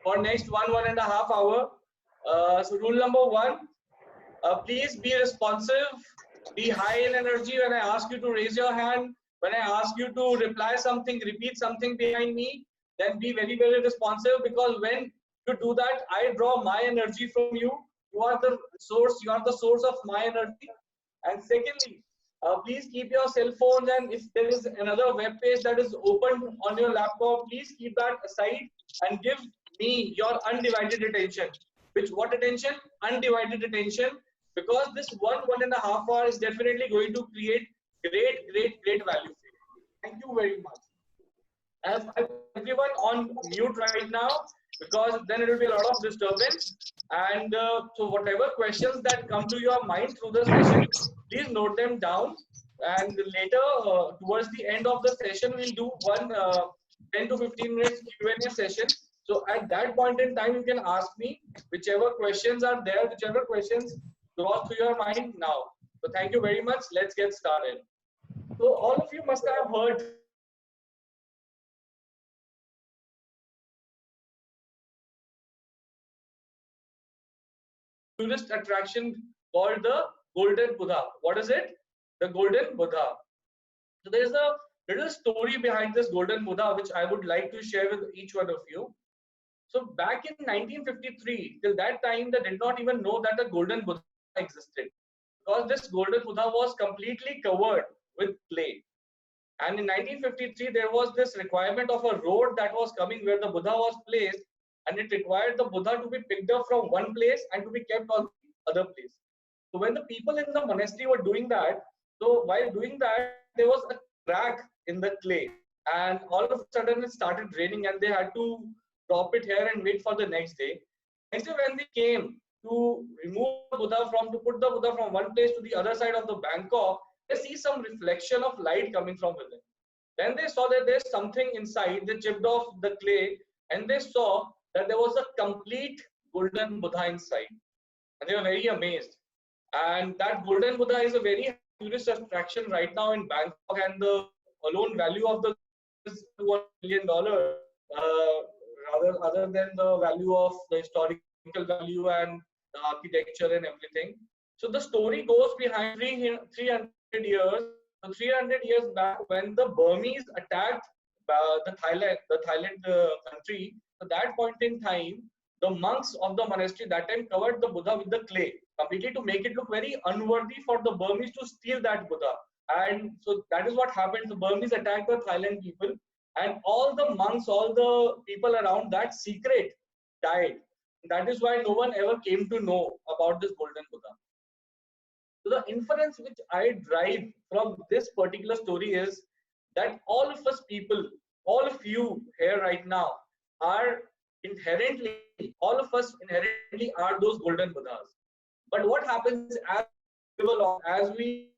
for next 1.5 hours. So rule number 1, please be responsive, be high in energy. When I ask you to raise your hand, when I ask you to reply something, repeat something behind me, then be very, very responsive, because when you do that, I draw my energy from you. You are the source of my energy. And secondly, please keep your cell phones, and if there is another web page that is open on your laptop, please keep that aside and give me your undivided attention. What attention? Undivided attention, because this 1.5 hours is definitely going to create great value for you. Thank you very much. As everyone on mute right now, because then it will be a lot of disturbance. And so whatever questions that come to your mind through the session, please note them down. And later, towards the end of the session, we'll do one 10 to 15 minutes Q&A session. So at that point in time, you can ask me whichever questions are there, whichever questions cross through your mind now. So thank you very much. Let's get started. So all of you must have heard tourist attraction called the Golden Buddha. What is it? The Golden Buddha. So there is a little story behind this Golden Buddha, which I would like to share with each one of you. So back in 1953, till that time, they did not even know that the Golden Buddha existed, because this Golden Buddha was completely covered with clay. And in 1953, there was this requirement of a road that was coming where the Buddha was placed, and it required the Buddha to be picked up from one place and to be kept on the other place. So when the people in the monastery were doing that, so while doing that, there was a crack in the clay, and all of a sudden it started raining, and they had to drop it here and wait for the next day. Next day, when they came to remove the Buddha to put the Buddha from one place to the other side of the Bangkok, they see some reflection of light coming from within. Then they saw that there's something inside. They chipped off the clay, and they saw that there was a complete Golden Buddha inside. And they were very amazed. And that Golden Buddha is a very tourist attraction right now in Bangkok, and the alone value of the is $1 million, other than the value of the historical value and the architecture and everything. So the story goes behind 300 years. So 300 years back, when the Burmese attacked the Thailand country, at that point in time, the monks of the monastery that time covered the Buddha with the clay completely to make it look very unworthy for the Burmese to steal that Buddha. And so that is what happened. The Burmese attacked the Thailand people, and all the monks, all the people around that secret died. That is why no one ever came to know about this Golden Buddha. So the inference which I derive from this particular story is that all of us people, all of you here right now, are inherently, all of us inherently are those Golden Buddhas. But what happens as we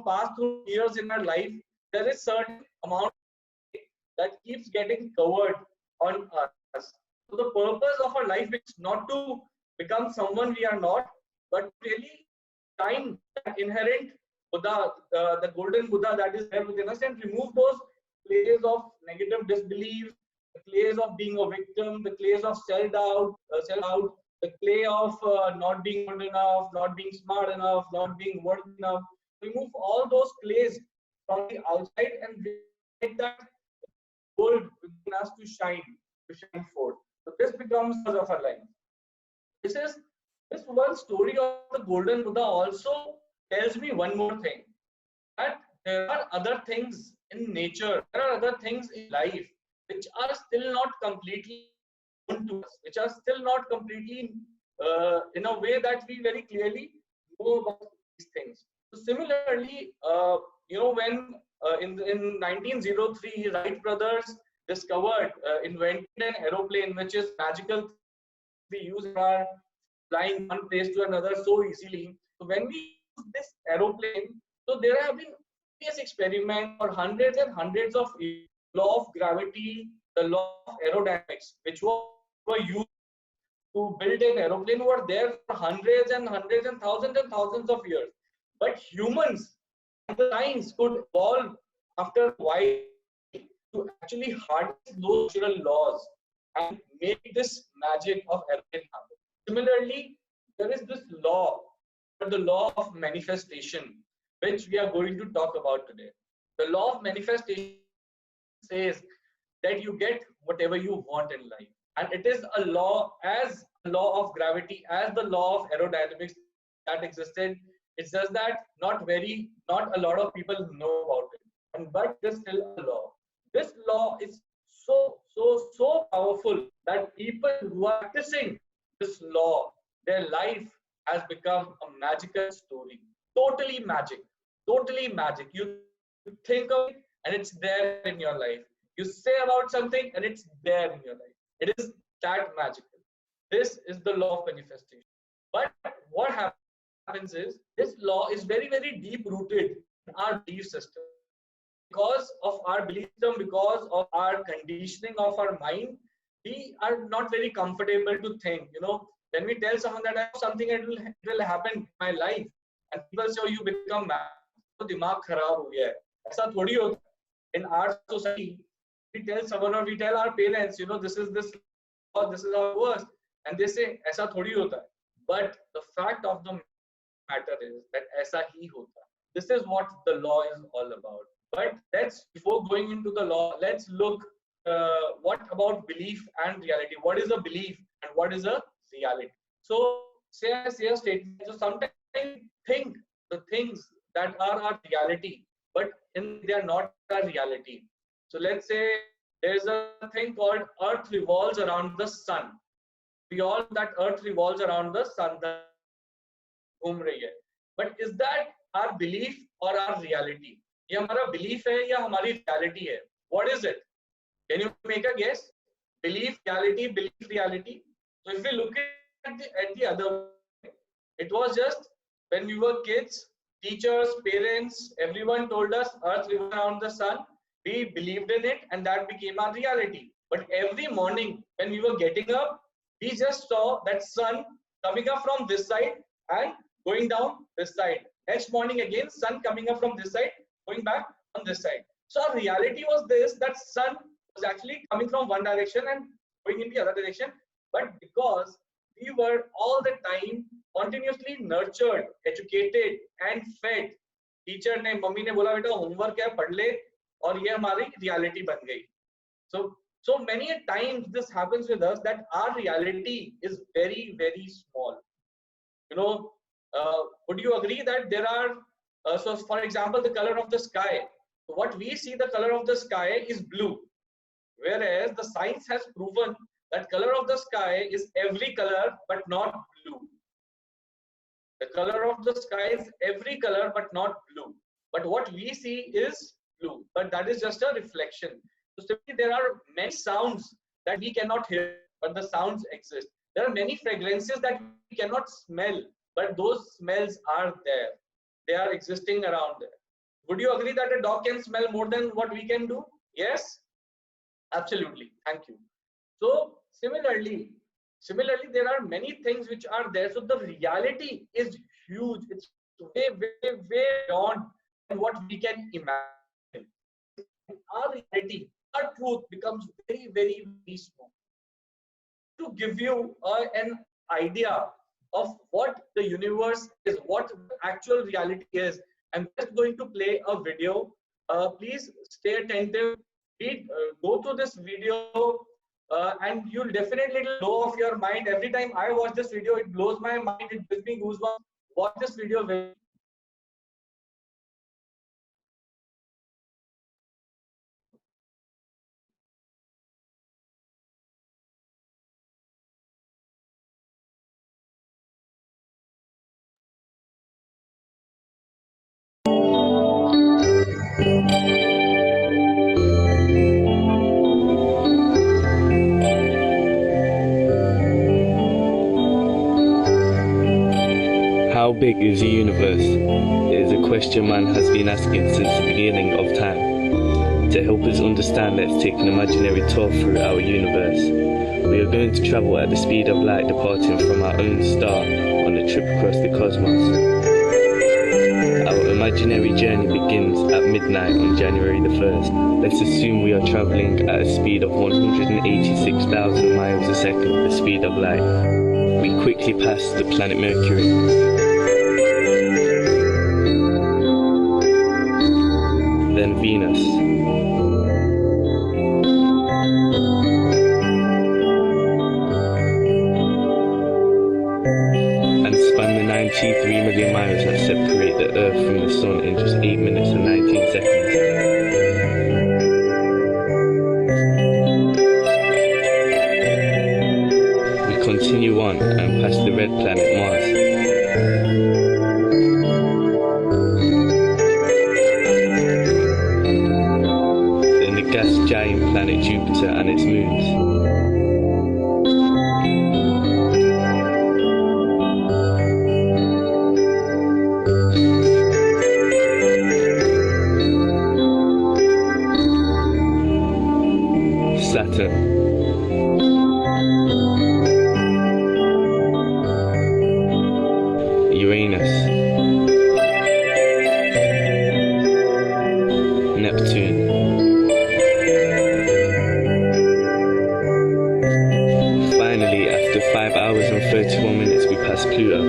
pass through years in our life, there is certain amount that keeps getting covered on us. So the purpose of our life is not to become someone we are not, but really shine that inherent Buddha, the Golden Buddha that is there within us, and remove those layers of negative disbelief, the layers of being a victim, the layers of self-doubt, the clay of not being good enough, not being smart enough, not being worthy enough. Remove all those clays from the outside and make that gold within us to shine forth. So this becomes the of our life. This one story of the Golden Buddha also tells me one more thing, that there are other things in nature, there are other things in life which are still not completely known to us, which are still not completely in a way that we very clearly know about these things. So similarly, when in 1903, Wright brothers discovered, invented an aeroplane which is magical. We use our flying one place to another so easily. So when we use this aeroplane, so there have been various experiments for hundreds and hundreds of years. Law of gravity, the law of aerodynamics, which were used to build an aeroplane, were there for hundreds and hundreds and thousands of years. But humans and the science could evolve after a while to actually harness those natural laws and make this magic of everything happen. Similarly, there is this law, the law of manifestation, which we are going to talk about today. The law of manifestation says that you get whatever you want in life, and it is a law as a law of gravity, as the law of aerodynamics that existed. It's just that not a lot of people know about it, and but there's still a law. This law is so powerful that people who are practicing this law, their life has become a magical story. Totally magic. Totally magic. You think of it and it's there in your life. You say about something and it's there in your life. It is that magical. This is the law of manifestation. But what happens is this law is very deep rooted in our belief system. Because of our belief system, because of our conditioning of our mind, we are not very comfortable to think. When we tell someone that I have something, it will happen in my life, and people say, "Oh, you become mad. तो दिमाग खराब हो गया है." ऐसा थोड़ी होता है. In our society, we tell someone or we tell our parents, this is this law, this is how it works, and they say, "ऐसा थोड़ी होता है." But the fact of the matter is that ऐसा ही होता है. This is what the law is all about. But before going into the law, let's look what about belief and reality. What is a belief and what is a reality? So say a statement. So sometimes we think the things that are our reality, but they are not our reality. So let's say there's a thing called Earth revolves around the sun. We all know that Earth revolves around the sun. But is that our belief or our reality? ये हमारा belief है या हमारी reality है? What is it? Can you make a guess? Belief, reality. So if we look at the other way, it was just when we were kids, teachers, parents, everyone told us Earth revolves around the sun. We believed in it, and that became our reality. But every morning when we were getting up, we just saw that sun coming up from this side and going down this side. Next morning again, sun coming up from this side, going back on this side. So our reality was this, that sun was actually coming from one direction and going in the other direction. But because we were all the time continuously nurtured, educated and fed, teacher ने mummy ने बोला बेटा homework है पढ़ ले और ये हमारी reality बन गई. So many a times this happens with us that our reality is very small. Would you agree that there are so for example, the color of the sky, what we see, the color of the sky is blue, whereas the science has proven that color of the sky is every color but not blue. The color of the sky is every color but not blue, but what we see is blue, but that is just a reflection. So simply there are many sounds that we cannot hear, but the sounds exist. There are many fragrances that we cannot smell, but those smells are there. They are existing around there. Would you agree that a dog can smell more than what we can do? Yes, absolutely. Thank you. So similarly, there are many things which are there. So the reality is huge. It's way beyond what we can imagine. Our reality, our truth becomes very small. To give you an idea of what the universe is, what the actual reality is, I'm just going to play a video. Please stay attentive. Go to this video and you'll definitely blow off your mind. Every time I watch this video, it blows my mind. It gives me goosebumps. Watch this video very. How big is the universe? It is a question man has been asking since the beginning of time. To help us understand, let's take an imaginary tour through our universe. We are going to travel at the speed of light, departing from our own star on a trip across the cosmos. Our imaginary journey begins at midnight on January the 1st. Let's assume we are traveling at a speed of 186,000 miles a second, the speed of light. We quickly pass the planet Mercury. Then Venus. And span the 93 million miles that separate the Earth from the Sun in just 8 minutes and 19 seconds. We continue on and pass the red planet Mars. Then the gas giant planet Jupiter and its moons. Saturn. Uranus. Neptune. Finally, after 5 hours and 31 minutes, we pass Pluto.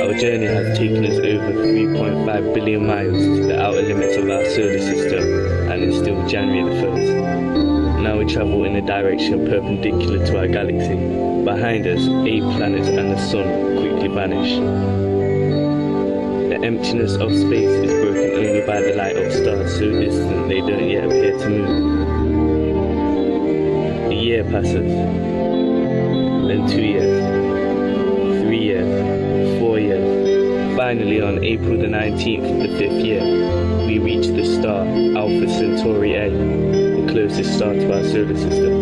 Our journey has taken us over 3.5 billion miles to the outer limits of our solar system, and it's still January the 1st. Now we travel in a direction perpendicular to our galaxy. Behind us, 8 planets and the Sun quickly vanish. The emptiness of space is broken only by the light of stars so distant they don't yet appear to move. A year passes, then 2 years, 3 years, 4 years. Finally, on April the 19th of the 5th year, we reach the star Alpha Centauri A, the closest star to our solar system.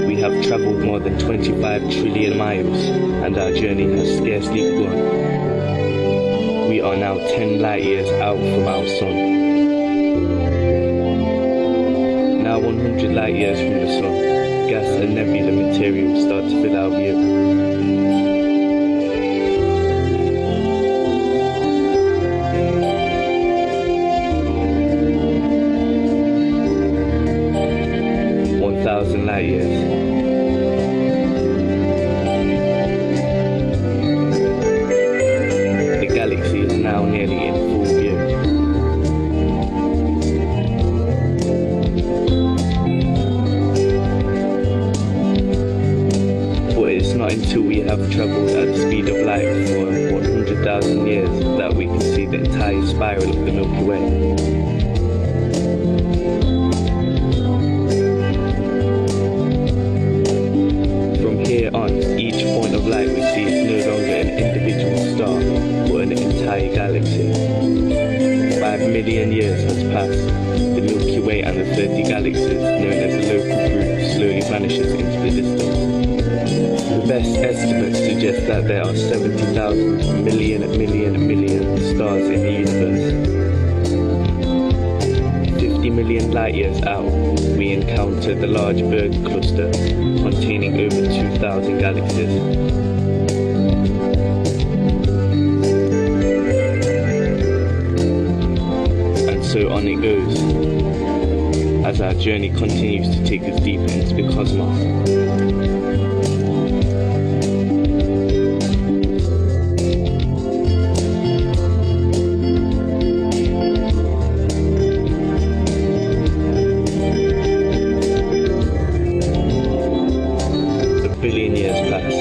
We have travelled more than 25 trillion miles, and our journey has scarcely begun. We are now 10 light years out from our sun. Now 100 light years from the sun, gas and nebula material start to fill our view. 1,000 light years. The galaxy is now nearly in full view. But it's not until we have travelled at the speed of light for 100,000 years that we can see the entire spiral of the Milky Way. Each point of light we see is no longer an individual star, but an entire galaxy. 5 million years has passed. The Milky Way and the 30 galaxies, known as the local group, slowly vanishes into the distance. The best estimates suggest that there are 70,000 million stars in the universe. 50 million light years out, we encounter the large Berg cluster, containing over 2,000 galaxies. And so on it goes, as our journey continues to take us deeper into the cosmos. Billion years pass.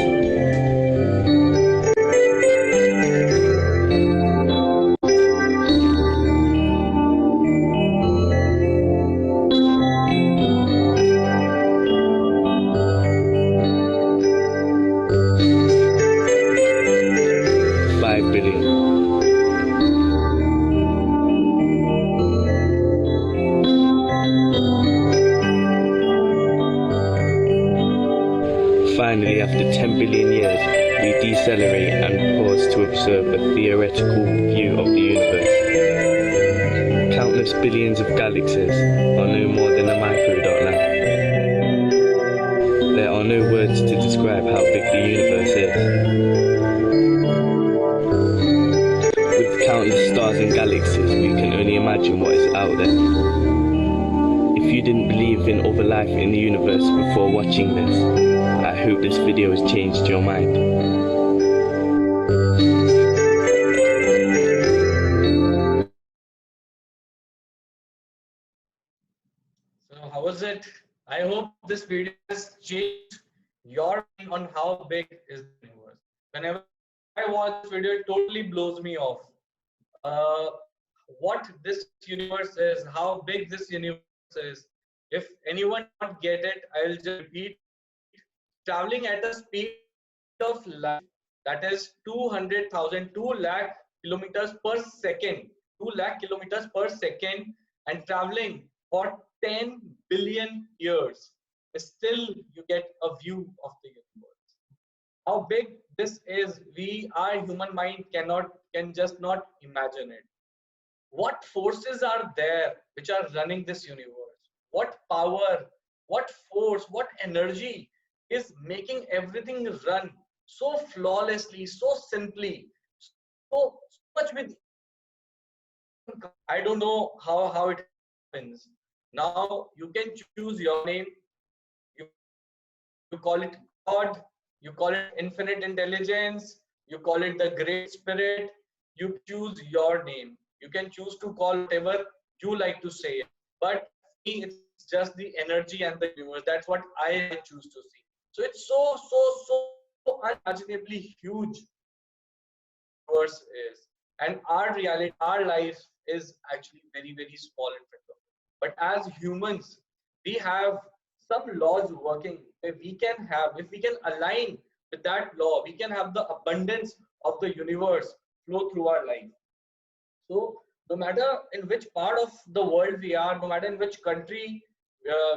Finally, after 10 billion years, we decelerate and pause to observe a theoretical view of the universe. Countless billions of galaxies are no more than a microdot now. There are no words to describe how big the universe is. you didn't believe in other life in the universe before watching this, I hope this video has changed your mind. So how was it? I hope this video has changed your mind on how big is the universe. Whenever I watch this video, it totally blows me off. What this universe is, how big this universe is. If anyone not get it, I'll just repeat. Traveling at a speed of light, that is 200,000, 2 lakh kilometers per second, 2 lakh kilometers per second, and traveling for 10 billion years. Still, you get a view of the universe. How big this is, our human mind can just not imagine it. What forces are there which are running this universe? What power, what force, what energy is making everything run so flawlessly, so simply, so much with, I don't know how it happens. Now you can choose your name, you call it God, you call it infinite intelligence, you call it the great spirit, you choose your name. You can choose to call whatever you like to say it. But for me, it's just the energy and the universe. That's what I choose to see. So it's so unimaginably huge universe is. And our reality, our life is actually very small in front of it. But as humans, we have some laws working where we can have, if we can align with that law, we can have the abundance of the universe flow through our life. So no matter in which part of the world we are, no matter in which country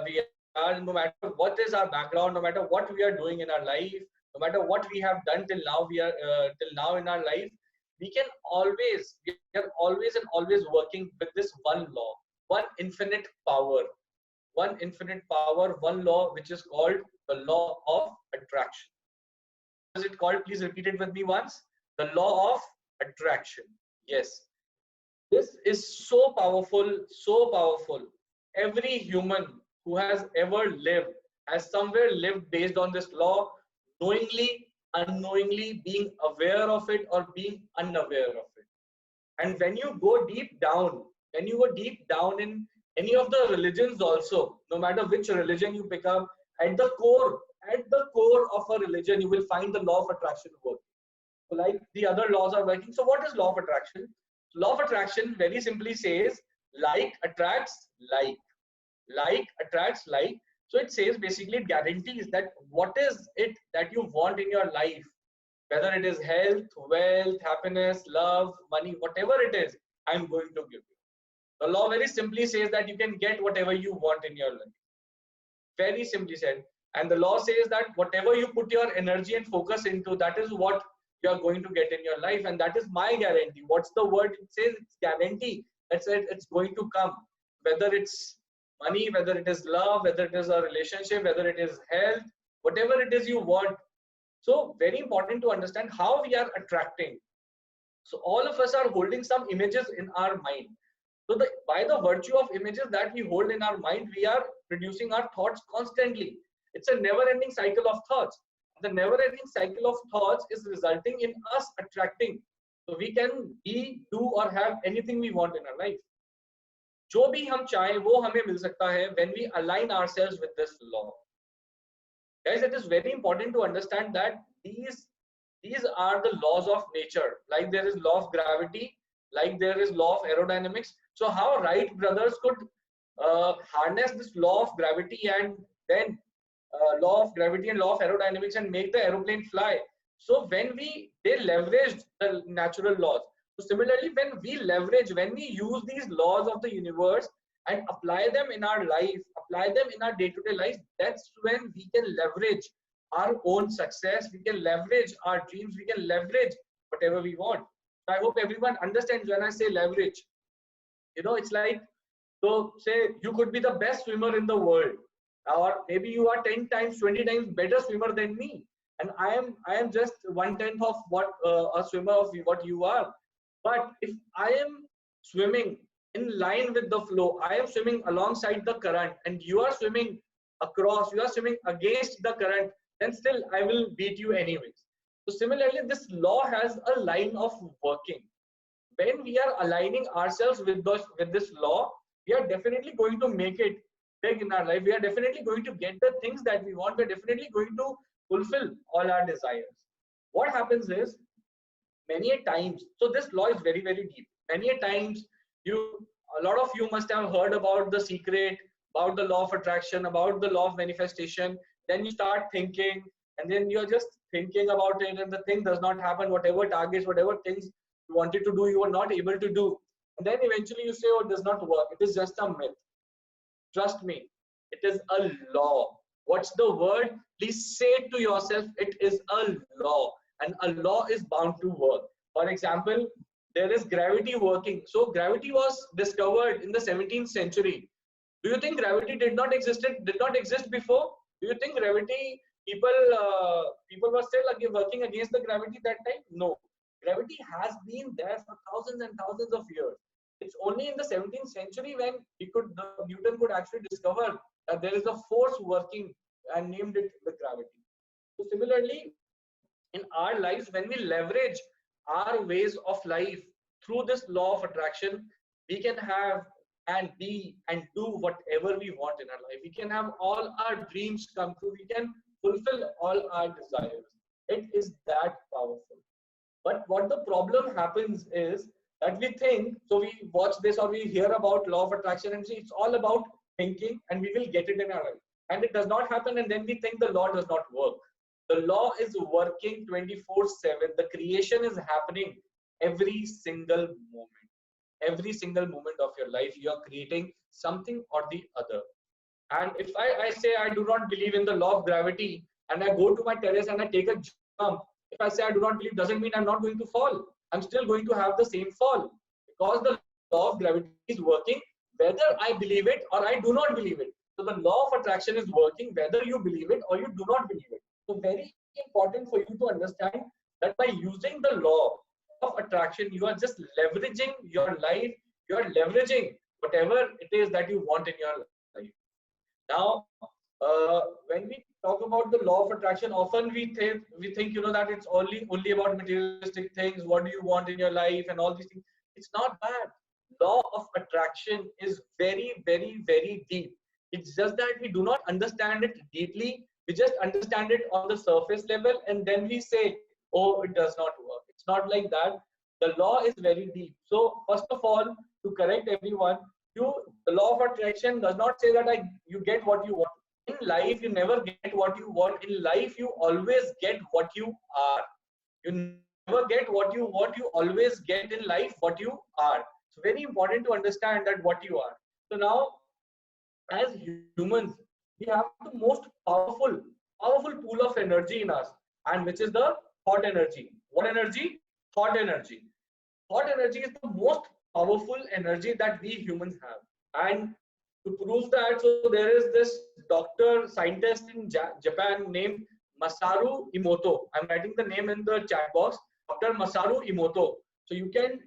we are, no matter what is our background, no matter what we are doing in our life, no matter what we have done till now, till now in our life, we are always and always working with this one law, one infinite power, one law which is called the law of attraction. What is it called? Please repeat it with me once. The law of attraction. Yes. This is so powerful, so powerful. Every human who has ever lived has somewhere lived based on this law, knowingly, unknowingly, being aware of it or being unaware of it. And when you go deep down, in any of the religions also, no matter which religion you pick up, at the core of a religion, you will find the law of attraction working. So like the other laws are working. So what is law of attraction? Law of attraction very simply says like attracts like. Like attracts like. So it says basically it guarantees that what is it that you want in your life, whether it is health, wealth, happiness, love, money, whatever it is, I'm going to give you. The law very simply says that you can get whatever you want in your life. Very simply said. And the law says that whatever you put your energy and focus into, that is what you are going to get in your life. And that is my guarantee. What's the word? It says it's guarantee. That's it. It's going to come. Whether it's money, whether it is love, whether it is a relationship, whether it is health, whatever it is you want. So very important to understand how we are attracting. So all of us are holding some images in our mind. So by the virtue of images that we hold in our mind, we are producing our thoughts constantly. It's a never-ending cycle of thoughts. The never-ending cycle of thoughts is resulting in us attracting. So we can be, do or have anything we want in our life. जो भी हम चाहें वो हमें मिल सकता है when we align ourselves with this law. Guys, it is very important to understand that these are the laws of nature. Like there is law of gravity, like there is law of aerodynamics. So how Wright brothers could harness this law of gravity and then law of gravity and law of aerodynamics and make the aeroplane fly. So when they leveraged the natural laws. So similarly, when we use these laws of the universe and apply them in our life, apply them in our day-to-day life, that's when we can leverage our own success, we can leverage our dreams, we can leverage whatever we want. So I hope everyone understands when I say leverage. You know, it's like, so say you could be the best swimmer in the world, or maybe you are 10 times, 20 times better swimmer than me, and I am just 1/10 of what a swimmer of what you are. But if I am swimming in line with the flow. I am swimming alongside the current and you are swimming across, you are swimming against the current, then still I will beat you anyways. So similarly, this law has a line of working. When we are aligning ourselves with this law, we are definitely going to make it big in our life. We are definitely going to get the things that we want. We're definitely going to fulfill all our desires. What happens is, many a times, so this law is very, very deep. Many a times, a lot of you must have heard about the secret, about the law of attraction, about the law of manifestation. Then you start thinking, and then you're just thinking about it, and the thing does not happen. Whatever targets, whatever things you wanted to do, you were not able to do. And then eventually you say, oh, it does not work. It is just a myth. Trust me, it is a law. What's the word? Please say it to yourself, it is a law. And a law is bound to work. For example, there is gravity working. So gravity was discovered in the 17th century. Do you think gravity did not exist before? Do you think gravity, people were still working against the gravity that time? No. Gravity has been there for thousands and thousands of years. It's only in the 17th century when Newton could actually discover that there is a force working and named it the gravity. So similarly, in our lives, when we leverage our ways of life through this law of attraction, we can have and be and do whatever we want in our life. We can have all our dreams come true. We can fulfill all our desires. It is that powerful. But what the problem happens is that we think, so we watch this or we hear about law of attraction and see it's all about thinking and we will get it in our life. And it does not happen, and then we think the law does not work. The law is working 24/7. The creation is happening every single moment. Every single moment of your life, you are creating something or the other. And if I say I do not believe in the law of gravity and I go to my terrace and I take a jump, if I say I do not believe, doesn't mean I'm not going to fall. I'm still going to have the same fall, because the law of gravity is working whether I believe it or I do not believe it. So the law of attraction is working whether you believe it or you do not believe it. So very important for you to understand that by using the law of attraction, you are just leveraging your life. You are leveraging whatever it is that you want in your life. Now, when we talk about the law of attraction, often we think that it's only about materialistic things. What do you want in your life and all these things? It's not bad. Law of attraction is very, very, very deep. It's just that we do not understand it deeply. We just understand it on the surface level, and then we say, oh, it does not work. It's not like that. The law is very deep. So first of all, to correct everyone, the law of attraction does not say that you get what you want. In life, you never get what you want. In life, you always get what you are. You never get what you want. You always get in life what you are. It's very important to understand that what you are. So now, as humans, we have the most powerful pool of energy in us, and which is the thought energy. What energy? Thought energy. Thought energy is the most powerful energy that we humans have. And to prove that, so there is this scientist in Japan named Masaru Emoto. I'm writing the name in the chat box. Dr. Masaru Emoto. So you can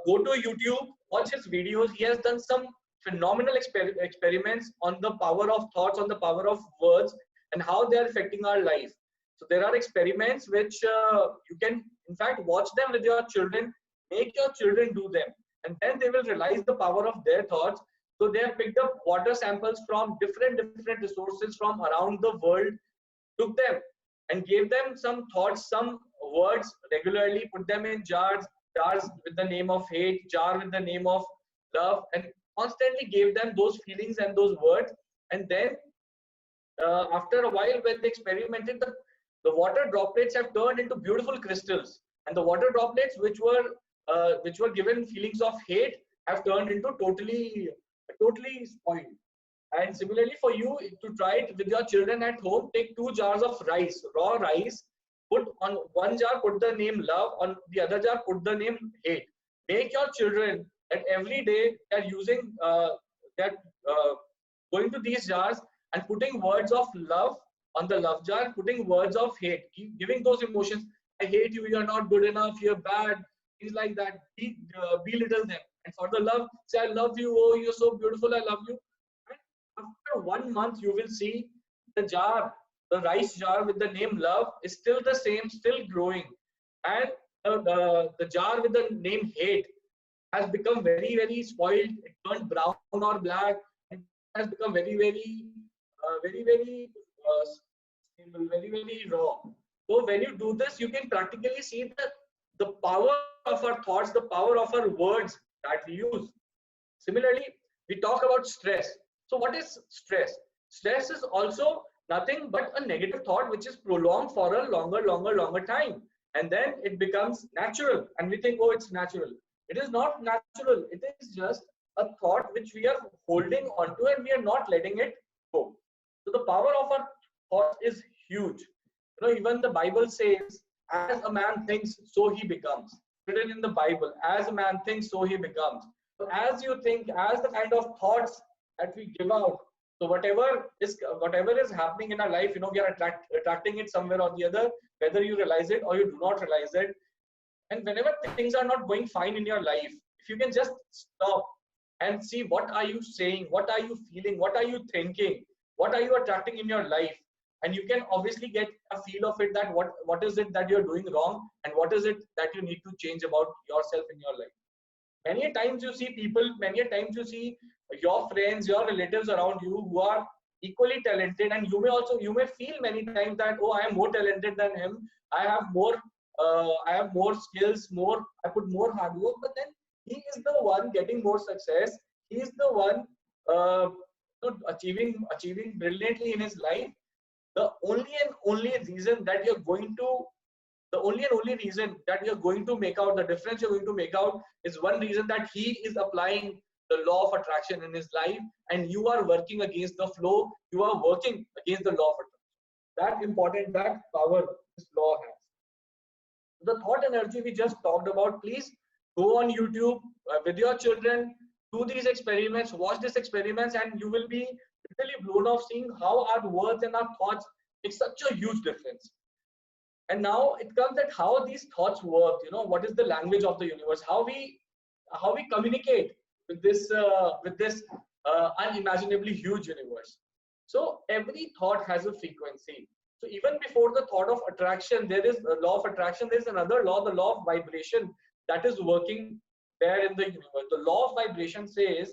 go to YouTube, watch his videos. He has done some phenomenal experiments on the power of thoughts, on the power of words, and how they are affecting our life. So there are experiments which you can, in fact, watch them with your children. Make your children do them, and then they will realize the power of their thoughts. So they have picked up water samples from different resources from around the world, took them and gave them some thoughts, some words regularly, put them in jars with the name of hate, jar with the name of love, and constantly gave them those feelings and those words. And then after a while, when they experimented, the water droplets have turned into beautiful crystals, and the water droplets which were given feelings of hate have turned into totally spoiled. And similarly, for you to try it with your children at home, take 2 jars of rice, raw rice, put on one jar, put the name love, on the other jar, put the name hate. Make your children that every day they're using going to these jars and putting words of love on the love jar, putting words of hate, giving those emotions. I hate you, you're not good enough, you're bad, things like that. Belittle them. And for the love, say, I love you, oh, you're so beautiful, I love you. And after 1 month, you will see the jar, the rice jar with the name love is still the same, still growing. And the jar with the name hate has become very, very spoiled. It turned brown or black. It has become very, very stable, very, very raw. So when you do this, you can practically see the power of our thoughts, the power of our words that we use. Similarly, we talk about stress. So what is stress? Stress is also nothing but a negative thought which is prolonged for a longer time. And then it becomes natural. And we think, oh, it's natural. It is not natural. It is just a thought which we are holding onto and we are not letting it go. So the power of our thought is huge. You know, even the Bible says, as a man thinks, so he becomes. Written in the Bible, as a man thinks, so he becomes. So as you think, as the kind of thoughts that we give out, so whatever is happening in our life, you know, we are attracting it somewhere or the other, whether you realize it or you do not realize it. And whenever things are not going fine in your life, if you can just stop and see what are you saying, what are you feeling, what are you thinking, what are you attracting in your life, and you can obviously get a feel of it that what is it that you're doing wrong and what is it that you need to change about yourself in your life. Many times you see people, many times you see your friends, your relatives around you who are equally talented, and you may feel many times that, oh, I am more talented than him, I have more skills, I put more hard work, but then he is the one getting more success, he is the one achieving brilliantly in his life. The only and only reason that you're going to make out the difference, you're going to make out, is one reason, that he is applying the law of attraction in his life and you are working against the flow, you are working against the law of attraction. That important, that power this law has. The thought energy we just talked about, please go on YouTube with your children, do these experiments, watch these experiments, and you will be literally blown off seeing how our words and our thoughts make such a huge difference. And now it comes at how these thoughts work. You know, what is the language of the universe? How we communicate with this unimaginably huge universe. So every thought has a frequency. So even before the thought of attraction, there is a law of attraction. There is another law, the law of vibration, that is working there in the universe. The law of vibration says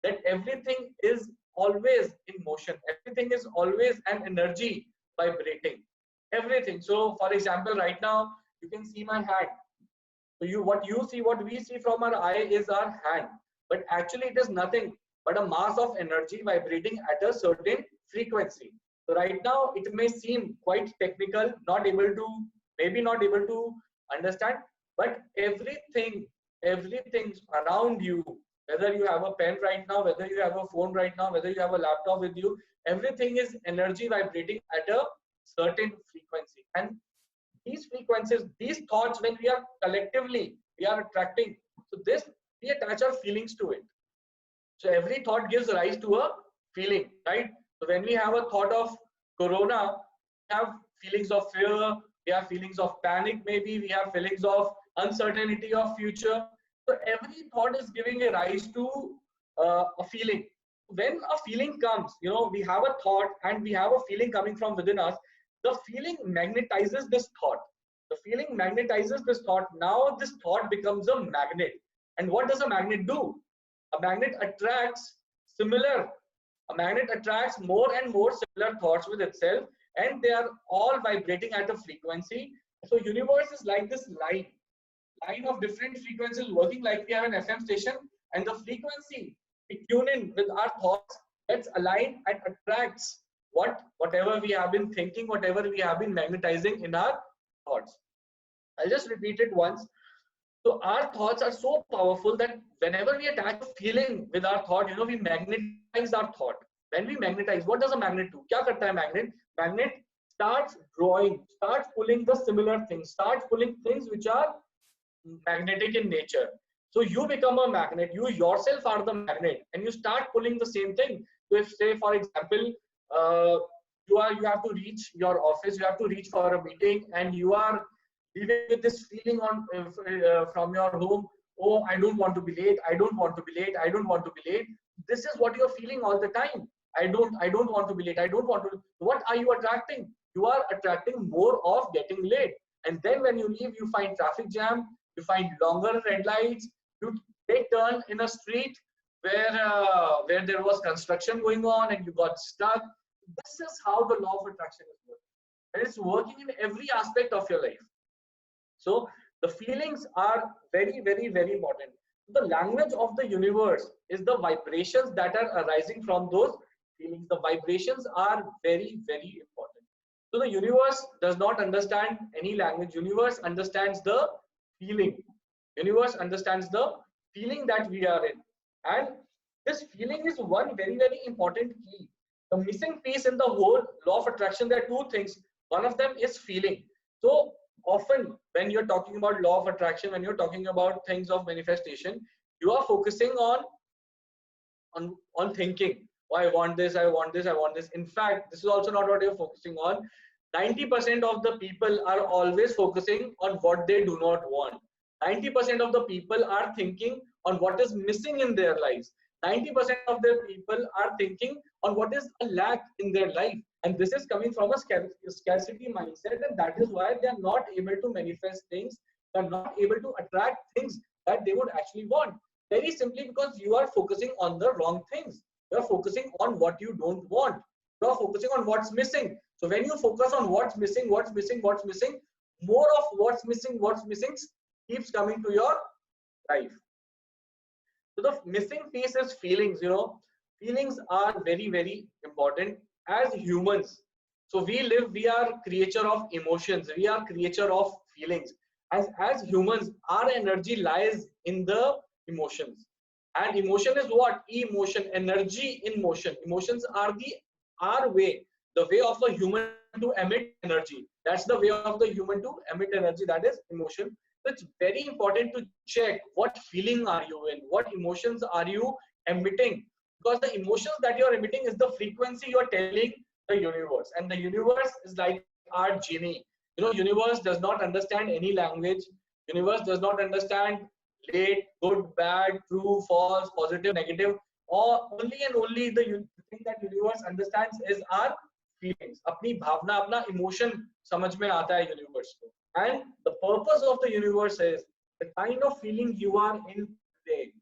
that everything is always in motion. Everything is always an energy vibrating. Everything. So for example, right now you can see my hand. So what we see from our eye is our hand, but actually it is nothing but a mass of energy vibrating at a certain frequency. So right now it may seem quite technical, not able to understand, but everything around you, whether you have a pen right now, whether you have a phone right now, whether you have a laptop with you, everything is energy vibrating at a certain frequency. And these frequencies, these thoughts, when we are collectively, we are attracting, so this, we attach our feelings to it. So every thought gives rise to a feeling, right? So when we have a thought of corona, we have feelings of fear, we have feelings of panic, maybe we have feelings of uncertainty of future. So every thought is giving a rise to a feeling. When a feeling comes, you know, we have a thought and we have a feeling coming from within us. The feeling magnetizes this thought. The feeling magnetizes this thought. Now this thought becomes a magnet. And what does a magnet do? A magnet attracts more and more similar thoughts with itself, and they are all vibrating at a frequency. So universe is like this line of different frequencies working like we have an FM station, and the frequency we tune in with our thoughts gets aligned and attracts whatever we have been thinking, whatever we have been magnetizing in our thoughts. I'll just repeat it once. So our thoughts are so powerful that whenever we attach a feeling with our thought, you know, we magnetize our thought. When we magnetize, what does a magnet do? Kya karta hai magnet? Magnet starts drawing, starts pulling the similar things, starts pulling things which are magnetic in nature. So you become a magnet, you yourself are the magnet, and you start pulling the same thing. So if, say for example, you have to reach your office, you have to reach for a meeting, and you are leaving with this feeling on from your home. Oh, I don't want to be late. I don't want to be late. I don't want to be late. This is what you're feeling all the time. I don't want to be late. I don't want to. What are you attracting? You are attracting more of getting late. And then when you leave, you find traffic jam. You find longer red lights. You take turn in a street where there was construction going on and you got stuck. This is how the law of attraction is working, and it's working in every aspect of your life. So the feelings are very, very, very important. The language of the universe is the vibrations that are arising from those feelings. The vibrations are very, very important. So the universe does not understand any language. Universe understands the feeling. Universe understands the feeling that we are in. And this feeling is one very, very important key. The missing piece in the whole law of attraction, there are two things. One of them is feeling. So often when you're talking about law of attraction, when you're talking about things of manifestation, you are focusing on thinking. Oh, I want this, I want this, I want this. In fact, this is also not what you're focusing on. 90% of the people are always focusing on what they do not want. 90% of the people are thinking on what is missing in their lives. 90% of their people are thinking on what is a lack in their life. And this is coming from a scarcity mindset, and that is why they are not able to manifest things. They are not able to attract things that they would actually want. Very simply because you are focusing on the wrong things. You are focusing on what you don't want. You are focusing on what's missing. So when you focus on what's missing, more of what's missing keeps coming to your life. So the missing piece is feelings. Feelings are very, very important as humans. So we are creature of emotions. We are creature of feelings. As humans, our energy lies in the emotions. And emotion is what? Emotion, energy in motion. Emotions are the way of a human to emit energy. That's the way of the human to emit energy. That is emotion. So it's very important to check what feeling are you in, what emotions are you emitting, because the emotions that you're emitting is the frequency you're telling the universe, and the universe is like our genie. Universe does not understand any language. Universe does not understand late, good, bad, true, false, positive, negative. Or only and only the thing that universe understands is our feelings. अपनी भावना, अपना emotion समझ में आता है universe को. And the purpose of the universe is the kind of feeling you are in today,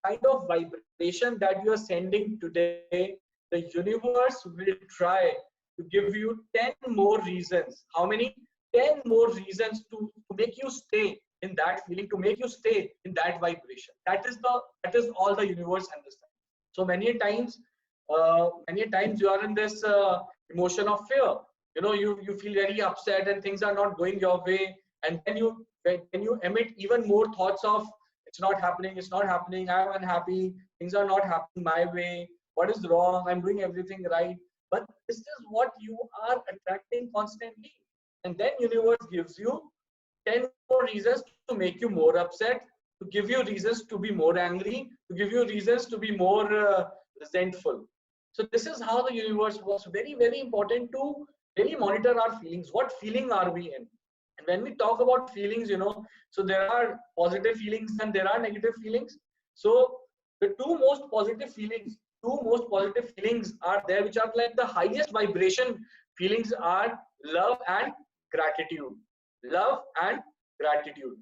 the kind of vibration that you are sending today, the universe will try to give you 10 more reasons. How many? 10 more reasons to make you stay in that feeling, to make you stay in that vibration. That is all the universe understands. So many times you are in this emotion of fear. You feel very upset and things are not going your way, and then you emit even more thoughts of it's not happening, I'm unhappy, things are not happening my way, what is wrong, I'm doing everything right. But this is what you are attracting constantly, and then universe gives you 10 more reasons to make you more upset, to give you reasons to be more angry, to give you reasons to be more resentful. So this is how the universe works. Very, very important to really monitor our feelings. What feeling are we in? And when we talk about feelings, so there are positive feelings and there are negative feelings. So the two most positive feelings are there, which are like the highest vibration feelings, are love and gratitude. Love and gratitude.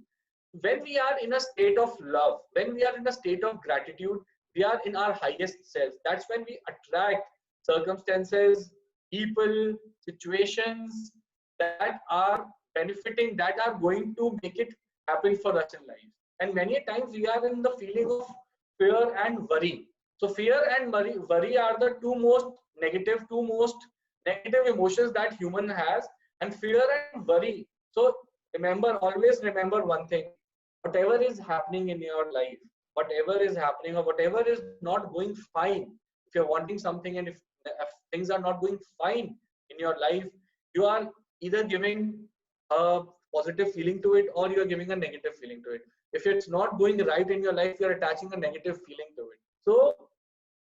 When we are in a state of love, when we are in a state of gratitude, we are in our highest self. That's when we attract circumstances, people, situations that are benefiting, that are going to make it happen for us in life. And many times we are in the feeling of fear and worry. So fear and worry are the two most negative emotions that human has. And fear and worry. So always remember one thing: whatever is happening in your life, whatever is happening or whatever is not going fine, if you're wanting something and if things are not going fine in your life, you are either giving a positive feeling to it or you're giving a negative feeling to it. If it's not going right in your life, you're attaching a negative feeling to it. So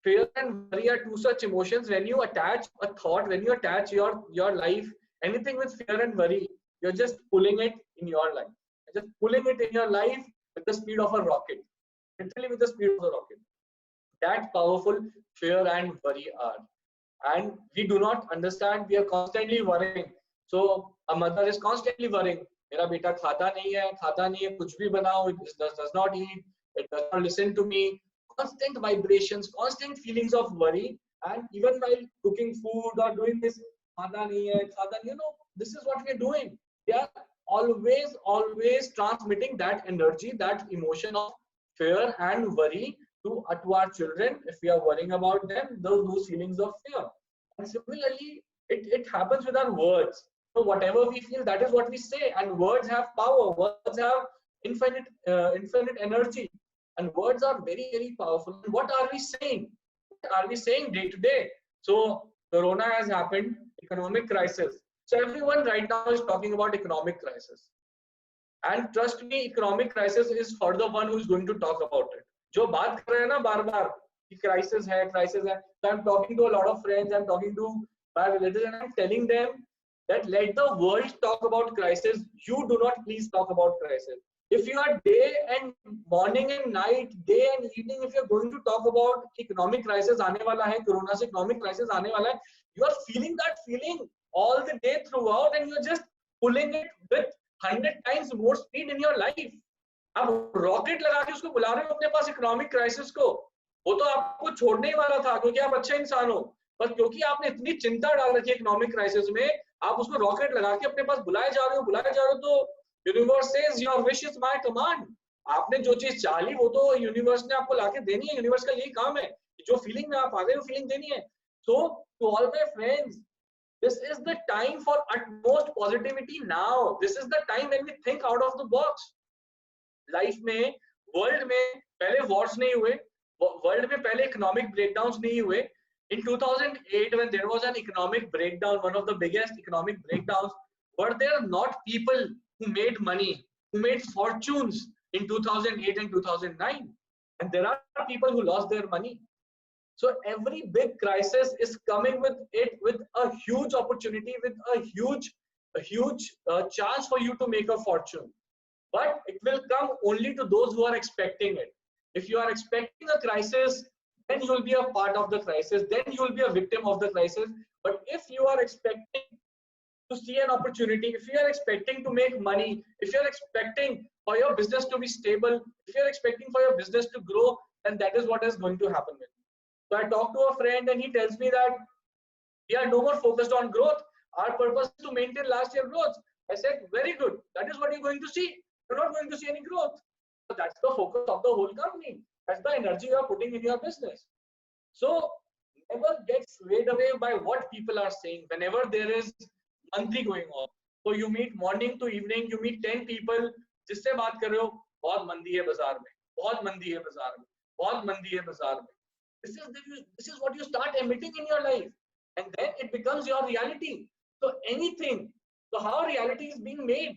fear and worry are two such emotions. When you attach a thought, when you attach your life, anything with fear and worry, You're just pulling it in your life. You're just pulling it in your life with the speed of a rocket. Literally with the speed of a rocket. That powerful fear and worry are. And we do not understand. We are constantly worrying. So a mother is constantly worrying. मेरा बेटा खाता नहीं है, कुछ भी बनाओ, it does not eat, it does not listen to me. Constant vibrations, constant feelings of worry. And even while cooking food or doing this, खाता नहीं है, you know, this is what we are doing. They are always transmitting that energy, that emotion of fear and worry to our children. If we are worrying about them, those feelings of fear. And similarly, it happens with our words. So whatever we feel, that is what we say. And words have power. Words have infinite energy. And words are very, very powerful. And what are we saying? What are we saying day to day? So Corona has happened, economic crisis. So everyone right now is talking about economic crisis. And trust me, economic crisis is for the one who is going to talk about it. जो बात कर रहे हैं ना बार-बार कि crisis है. So I'm talking to a lot of friends. I'm talking to my relatives, and I'm telling them that let the world talk about crisis. You do not please talk about crisis. If you are day and morning and night, day and evening, if you're going to talk about economic crisis आने वाला है, Corona से economic crisis आने वाला है, you are feeling that feeling all the day throughout, and you're just pulling it with 100 times more speed in your life. आप rocket लगा के उसको बुला रहे हो अपने पास इकोनॉमिक क्राइसिस को. वो तो आपको छोड़ने ही वाला था क्योंकि आप अच्छे इंसान हो, पर क्योंकि आपने इतनी चिंता डाल रखी है इकोनॉमिक क्राइसिस में, आप उसको रॉकेट लगा के अपने पास बुलाए जा रहे हो. तो universe says your wish is my command. आपने जो चीज चाही वो तो यूनिवर्स ने आपको लाके देनी है. यूनिवर्स का यही काम है, जो फीलिंग में आप आ गए वो फीलिंग देनी है. So to all my friends, this is the time for utmost positivity now. This is the time when we think out of the box. Life में, world में पहले wars नहीं हुए, world में पहले economic breakdowns नहीं हुए. In 2008, when there was an economic breakdown, one of the biggest economic breakdowns, were there not people who made money, who made fortunes in 2008 and 2009? And there are people who lost their money. So every big crisis is coming with a huge opportunity, with a huge chance for you to make a fortune. But it will come only to those who are expecting it. If you are expecting a crisis, then you will be a part of the crisis. Then you will be a victim of the crisis. But if you are expecting to see an opportunity, if you are expecting to make money, if you are expecting for your business to be stable, if you are expecting for your business to grow, then that is what is going to happen with you. So I talked to a friend and he tells me that we are no more focused on growth. Our purpose is to maintain last year growth. I said, very good. That is what you're going to see. You're not going to see any growth. So that's the focus of the whole company. That's the energy you are putting in your business. So never get swayed away by what people are saying. Whenever there is mandi going on, so you meet morning to evening, you meet 10 people. जिससे बात कर रहे हो, बहुत मंदी है बाजार में, बहुत मंदी है बाजार में, बहुत मंदी है बाजार में. This is what you start emitting in your life, and then it becomes your reality. So anything, so how reality is being made?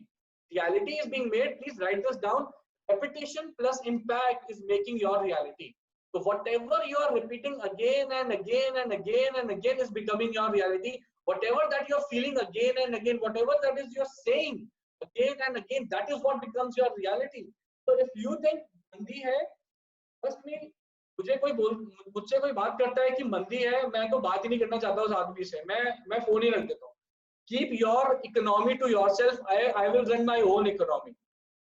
Reality is being made. Please write this down. Repetition plus impact is making your reality. So whatever you are repeating again and again and again and again is becoming your reality. Whatever that you're feeling again and again, whatever that is you're saying again and again, that is what becomes your reality. So if you think मंदी है, trust me, मुझसे कोई बात करता है कि मंदी है, मैं तो बात ही नहीं करना चाहता उस आदमी से. मैं फोन ही रख देता हूँ. Keep your economy to yourself. I will run my own economy.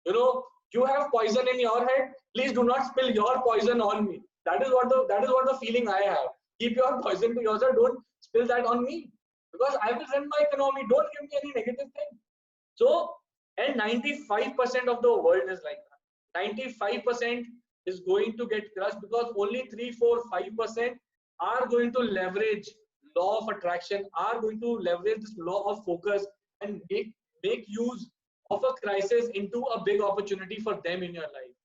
You know, you have poison in your head. Please do not spill your poison on me. That is what the feeling I have. Keep your poison to yourself. Don't spill that on me, because I will run my economy. Don't give me any negative thing. So, and 95% of the world is like that. 95% is going to get crushed because only 3, 4, 5% are going to leverage law of attraction, are going to leverage this law of focus and make use of a crisis into a big opportunity for them in your life.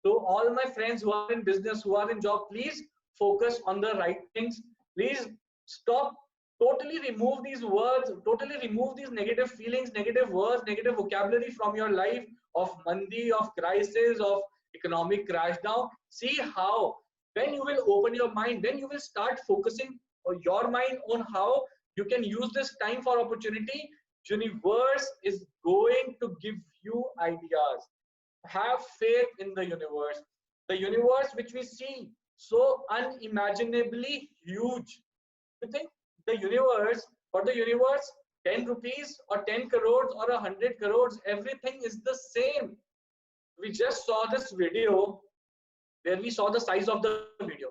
So all my friends who are in business, who are in job, please focus on the right things. Please stop, totally remove these words, totally remove these negative feelings, negative words, negative vocabulary from your life of mandi, of crisis, of economic crash down. See how when you will open your mind, when you will start focusing your mind on how you can use this time for opportunity, Universe is going to give you ideas. Have faith in the universe. The universe which we see so unimaginably huge. You think the universe, for the universe, 10 rupees or 10 crores or 100 crores, everything is the same. We just saw this video where we saw the size of the video.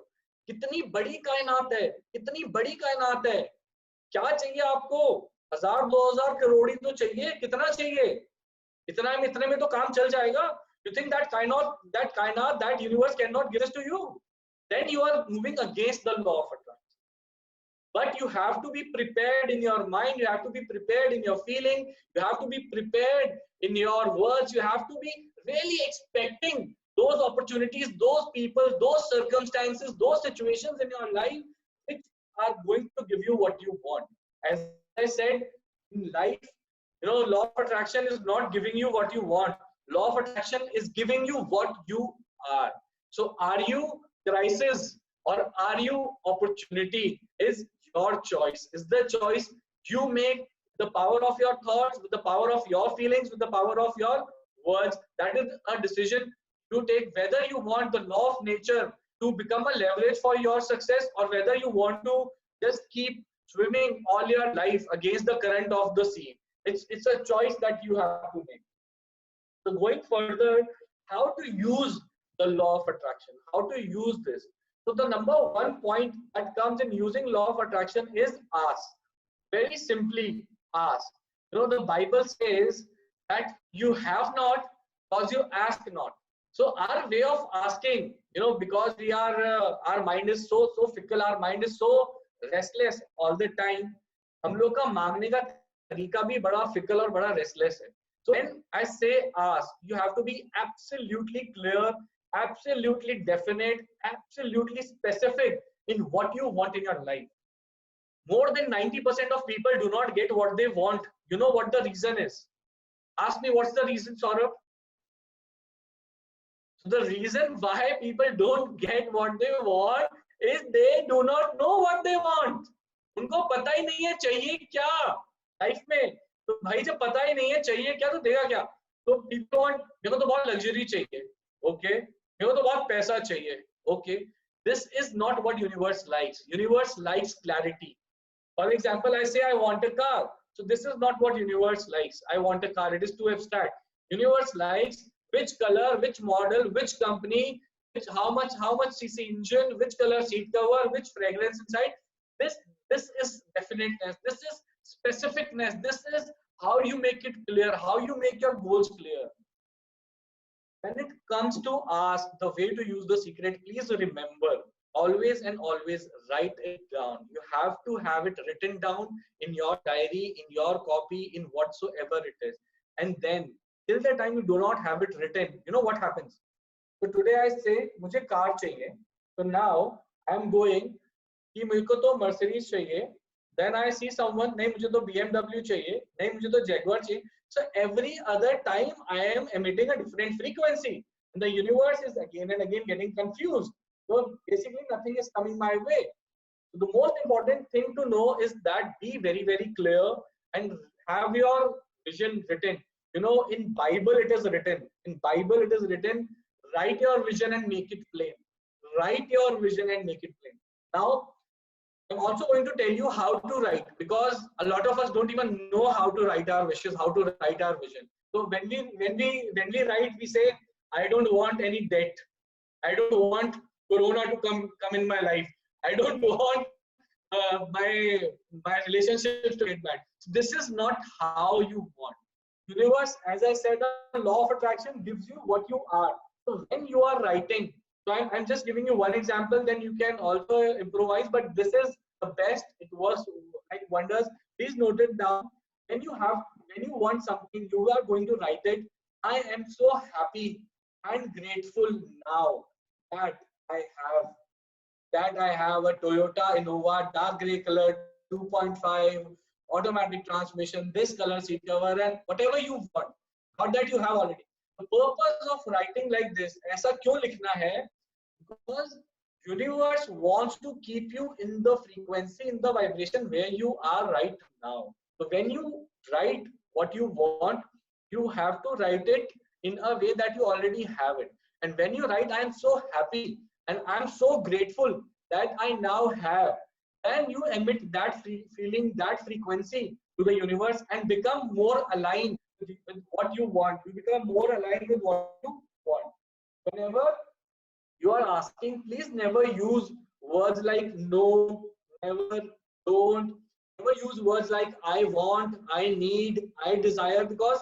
कितनी बड़ी कायनात है, कितनी बड़ी कायनात है. क्या चाहिए आपको? 1000-2000 करोड़ ही तो चाहिए. कितना चाहिए? इतने में तो काम चल जाएगा. You think that kainat, that universe cannot give this to you? Then you are moving against the law of attraction. But you have to be prepared in your mind. You have to be prepared in your feeling. You have to be prepared in your words. You have to be really expecting those opportunities, those people, those circumstances, those situations in your life which are going to give you what you want. As I said, in life, law of attraction is not giving you what you want. Law of attraction is giving you what you are. So are you crisis or are you opportunity? Is your choice. Is the choice you make. The power of your thoughts, with the power of your feelings, with the power of your words. That is a decision to take, whether you want the law of nature to become a leverage for your success, or whether you want to just keep swimming all your life against the current of the sea. It's a choice that you have to make. So going further, how to use the law of attraction, how to use this. So the number one point that comes in using law of attraction is ask. Very simply, ask. The Bible says that you have not because you ask not. So our way of asking, because we are, our mind is so fickle, our mind is so restless all the time. हम लोग का मांगने का तरीका भी बड़ा fickle और बड़ा restless है. So when I say ask, you have to be absolutely clear, absolutely definite, absolutely specific in what you want in your life. More than 90% of people do not get what they want. You know what the reason is? Ask me, what's the reason, Saurabh? So the reason why people don't get what they want is they do not know what they want. उनको पता ही नहीं है चाहिए क्या life में. तो भाई जब पता ही नहीं है चाहिए क्या तो देगा क्या. तो people want, मेरे को तो बहुत लग्जरी चाहिए, ओके, मेरे को तो बहुत पैसा चाहिए, okay. This is not what universe likes. Universe likes clarity. For example, I say I want a car. So this is not what universe likes. I want a car. It is too abstract. Universe likes which color, which model, which company, how much cc engine, which color seat cover, which fragrance inside. This is definiteness. This is specificness. This is how you make it clear, how you make your goals clear. When it comes to ask, the way to use the secret, please remember, always and always write it down. You have to have it written down in your diary, in your copy, in whatsoever it is. And then till the time you do not have it written, you know what happens? So today I say, मुझे car चाहिए. So now I'm going कि मेरे को तो Mercedes चाहिए. Then I see someone, नहीं मुझे तो BMW चाहिए, नहीं मुझे तो Jaguar चाहिए. So every other time I am emitting a different frequency. And the universe is again and again getting confused. So basically nothing is coming my way. So the most important thing to know is that be very, very clear and have your vision written. In Bible it is written. In Bible it is written, write your vision and make it plain. Write your vision and make it plain. Now, I'm also going to tell you how to write, because a lot of us don't even know how to write our wishes, how to write our vision. So when we write, we say, I don't want any debt. I don't want Corona to come in my life. I don't want my relationships to get bad. So this is not how you want. Universe, as I said, the law of attraction gives you what you are. So when you are writing, so I'm just giving you one example, then you can also improvise, but this is the best. It works like wonders. Please note it down. When you want something, you are going to write it. I am so happy and grateful now that I have a Toyota Innova dark gray color 2.5 automatic transmission, this color seat cover, and whatever you want, not that you have already. The purpose of writing like this, ऐसा क्यों लिखना है? Because universe wants to keep you in the frequency, in the vibration where you are right now. So when you write what you want, you have to write it in a way that you already have it. And when you write, I am so happy and I'm so grateful that I now have, then you emit that feeling, that frequency to the universe and become more aligned with what you want. You become more aligned with what you want. Whenever you are asking, please never use words like no, never, don't. Never use words like I want, I need, I desire, because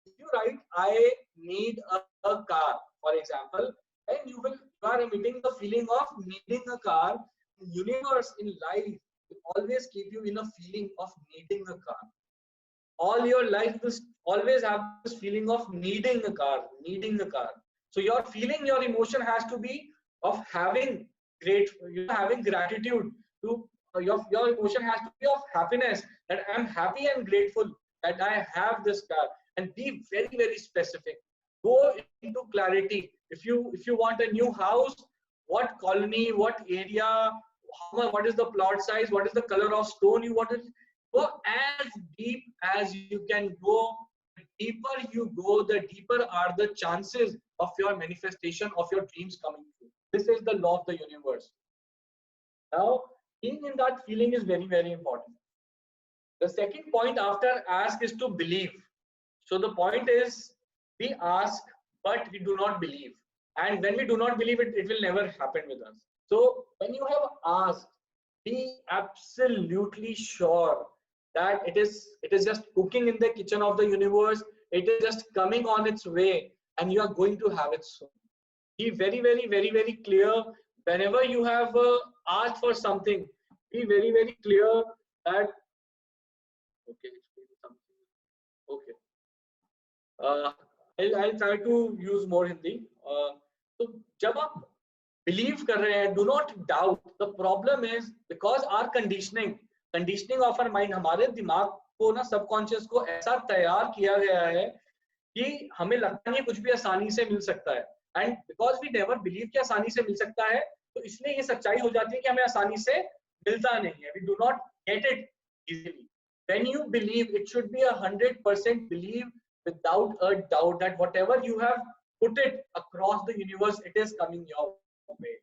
if you write I need a car, for example, then you are emitting the feeling of needing a car. The universe in life will always keep you in a feeling of needing a car. All your life will always have this feeling of needing a car, needing a car. So your feeling, your emotion has to be of having having gratitude to your emotion has to be of happiness, that I'm happy and grateful that I have this car. And be very, very specific. Go into clarity. If you want a new house, what colony, what area, what is the plot size, what is the color of stone you want to go as deep as you can go. The deeper you go, the deeper are the chances of your manifestation of your dreams coming true. This is the law of the universe. Now, being in that feeling is very, very important. The second point after ask is to believe. So the point is, we ask, but we do not believe. And when we do not believe it, it will never happen with us. So when you have asked, be absolutely sure that it is just cooking in the kitchen of the universe. It is just coming on its way, and you are going to have it soon. Be very, very, very, very clear. Whenever you have asked for something, be very, very clear that okay, okay. I'll try to use more Hindi. So जब आप believe कर रहे हैं, do not doubt. The problem is because our conditioning of our mind, हमारे दिमाग को ना subconscious को ऐसा तैयार किया गया है कि हमें लगता नहीं है कुछ भी आसानी से मिल सकता है. And because we never believe कि आसानी से मिल सकता है, तो इसलिए ये सच्चाई हो जाती है कि हमें आसानी से मिलता नहीं है. We do not get it easily. When you believe, it should be 100% believe without a doubt that whatever you have put it across the universe, it is coming your way.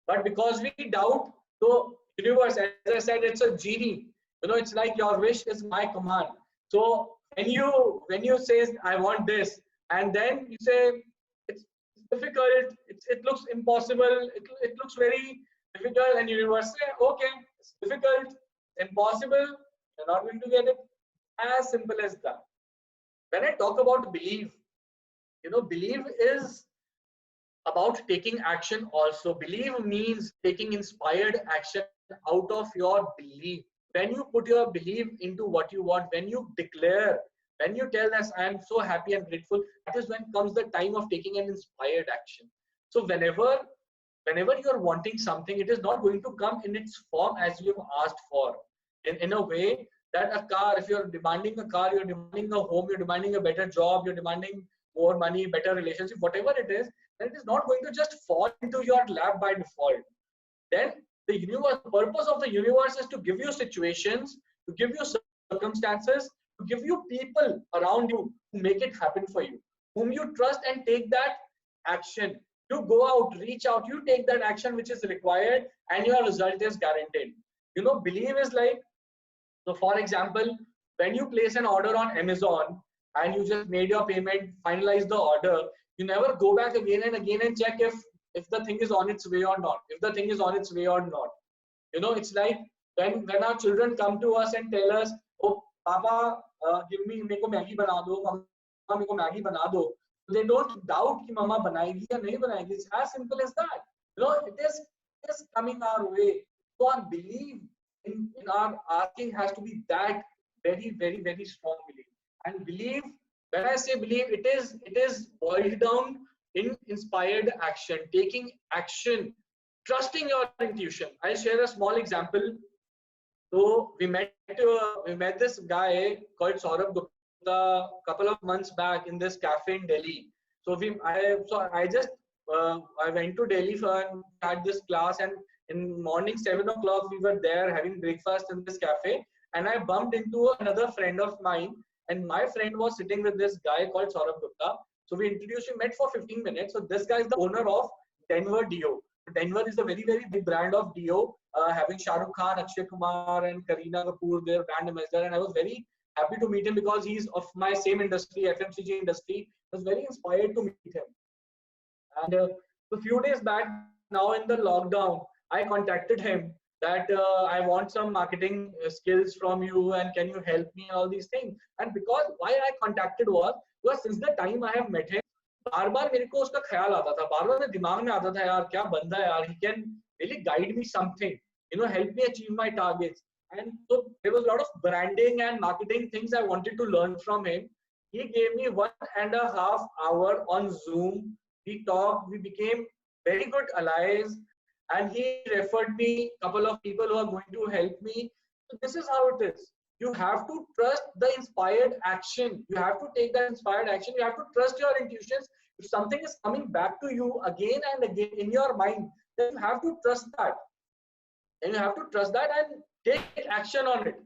But because we doubt, so universe, as I said, it's a genie. It's like your wish is my command. So when you say I want this, and then you say it's difficult, it looks impossible, it looks very difficult, and universe say okay, it's difficult, impossible, you're not going to get it. As simple as that. When I talk about believe, believe is about taking action also. Believe means taking inspired action out of your belief. When you put your belief into what you want, when you declare, when you tell us I am so happy and grateful, that is when comes the time of taking an inspired action. So whenever you are wanting something, it is not going to come in its form as you have asked for. In a way that a car, if you're demanding a car, you're demanding a home, you're demanding a better job, you're demanding more money, better relationship, whatever it is, then it is not going to just fall into your lap by default. Then the purpose of the universe is to give you situations, to give you circumstances, to give you people around you who make it happen for you, whom you trust and take that action. You go out, reach out, you take that action which is required, and your result is guaranteed. Believe is like, so for example, when you place an order on Amazon and you just made your payment, finalize the order, you never go back again and again and check if the thing is on its way or not. If the thing is on its way or not. It's like when our children come to us and tell us, oh, Papa, give me, meko Maggi bana do, Mama, meko Maggi bana do. They don't doubt ki Mama banayegi ya nahi banayegi. It's as simple as that. It is coming our way. So our belief in our asking has to be that very, very, very strong belief. And believe, when I say believe, it is boiled down in inspired action, taking action, trusting your intuition. I'll share a small example. So we met this guy called Saurabh Bajaj a couple of months back in this cafe in Delhi. So I went to Delhi and had this class, and in morning 7 o'clock we were there having breakfast in this cafe, and I bumped into another friend of mine, and my friend was sitting with this guy called Saurabh Gupta. So we introduced, we met for 15 minutes. So this guy is the owner of Denver Dio. Denver is a very, very big brand of Dio, having Shah Rukh Khan, Akshay Kumar, and Kareena Kapoor, their brand ambassador. And I was very happy to meet him because he's of my same industry, FMCG industry. I was very inspired to meet him. And a few days back, now in the lockdown, I contacted him that I want some marketing skills from you, and can you help me, all these things. And because why I contacted was because since the time I have met him, बार बार मेरे को उसका ख्याल आता था, बार बार मेरे दिमाग में आता था यार क्या बंदा है यार, he can really guide me something, help me achieve my targets. And so there was a lot of branding and marketing things I wanted to learn from him. He gave me 1.5 hours on Zoom. We talked, we became very good allies, and he referred me a couple of people who are going to help me. So this is how it is. You have to trust the inspired action. You have to take that inspired action. You have to trust your intuitions. If something is coming back to you again and again in your mind, then you have to trust that. And you have to trust that and take action on it.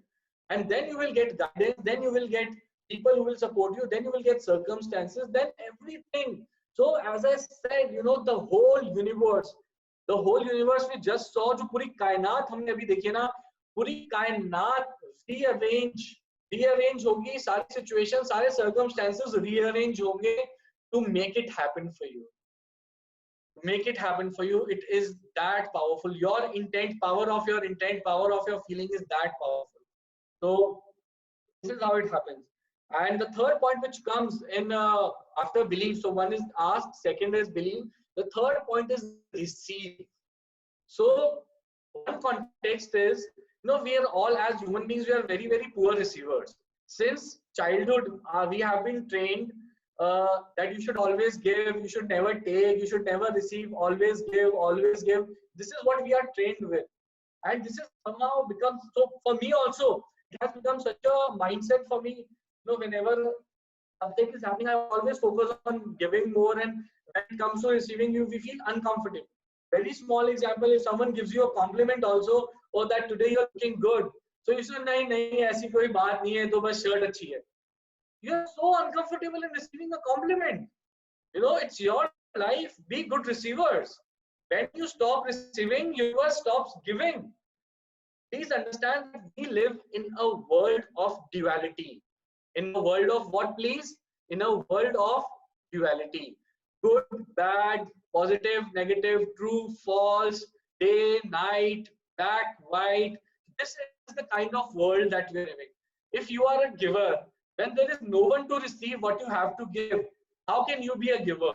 And then you will get guidance. Then you will get people who will support you. Then you will get circumstances. Then everything. So as I said, the whole universe we just saw, जो पूरी कायनात हमने अभी देखी ना, पूरी कायनात rearrange होगी, सारी situations, सारे circumstances rearrange होंगे to make it happen for you. Make it happen for you. It is that powerful. Your intent, power of your feeling is that powerful. So this is how it happens. And the third point which comes in after belief. So one is ask, second is believe. The third point is receive. So one context is, we are all, as human beings, we are very, very poor receivers. Since childhood, we have been trained that you should always give, you should never take, you should never receive, always give, always give. This is what we are trained with. And this is somehow becomes, so for me also, it has become such a mindset for me. Whenever something is happening, I always focus on giving more, and when it comes to receiving, we feel uncomfortable. Very small example, if someone gives you a compliment also, or that today you're looking good, so you say, nahi, aisi koi baat nahi hai, to bas shirt achhi hai. You're so uncomfortable in receiving a compliment. It's your life. Be good receivers. When you stop receiving, universe stops giving. Please understand that we live in a world of duality. In a world of what, please? In a world of duality. Good, bad, positive, negative, true, false, day, night, black, white. This is the kind of world that we're living. If you are a giver, when there is no one to receive what you have to give, how can you be a giver?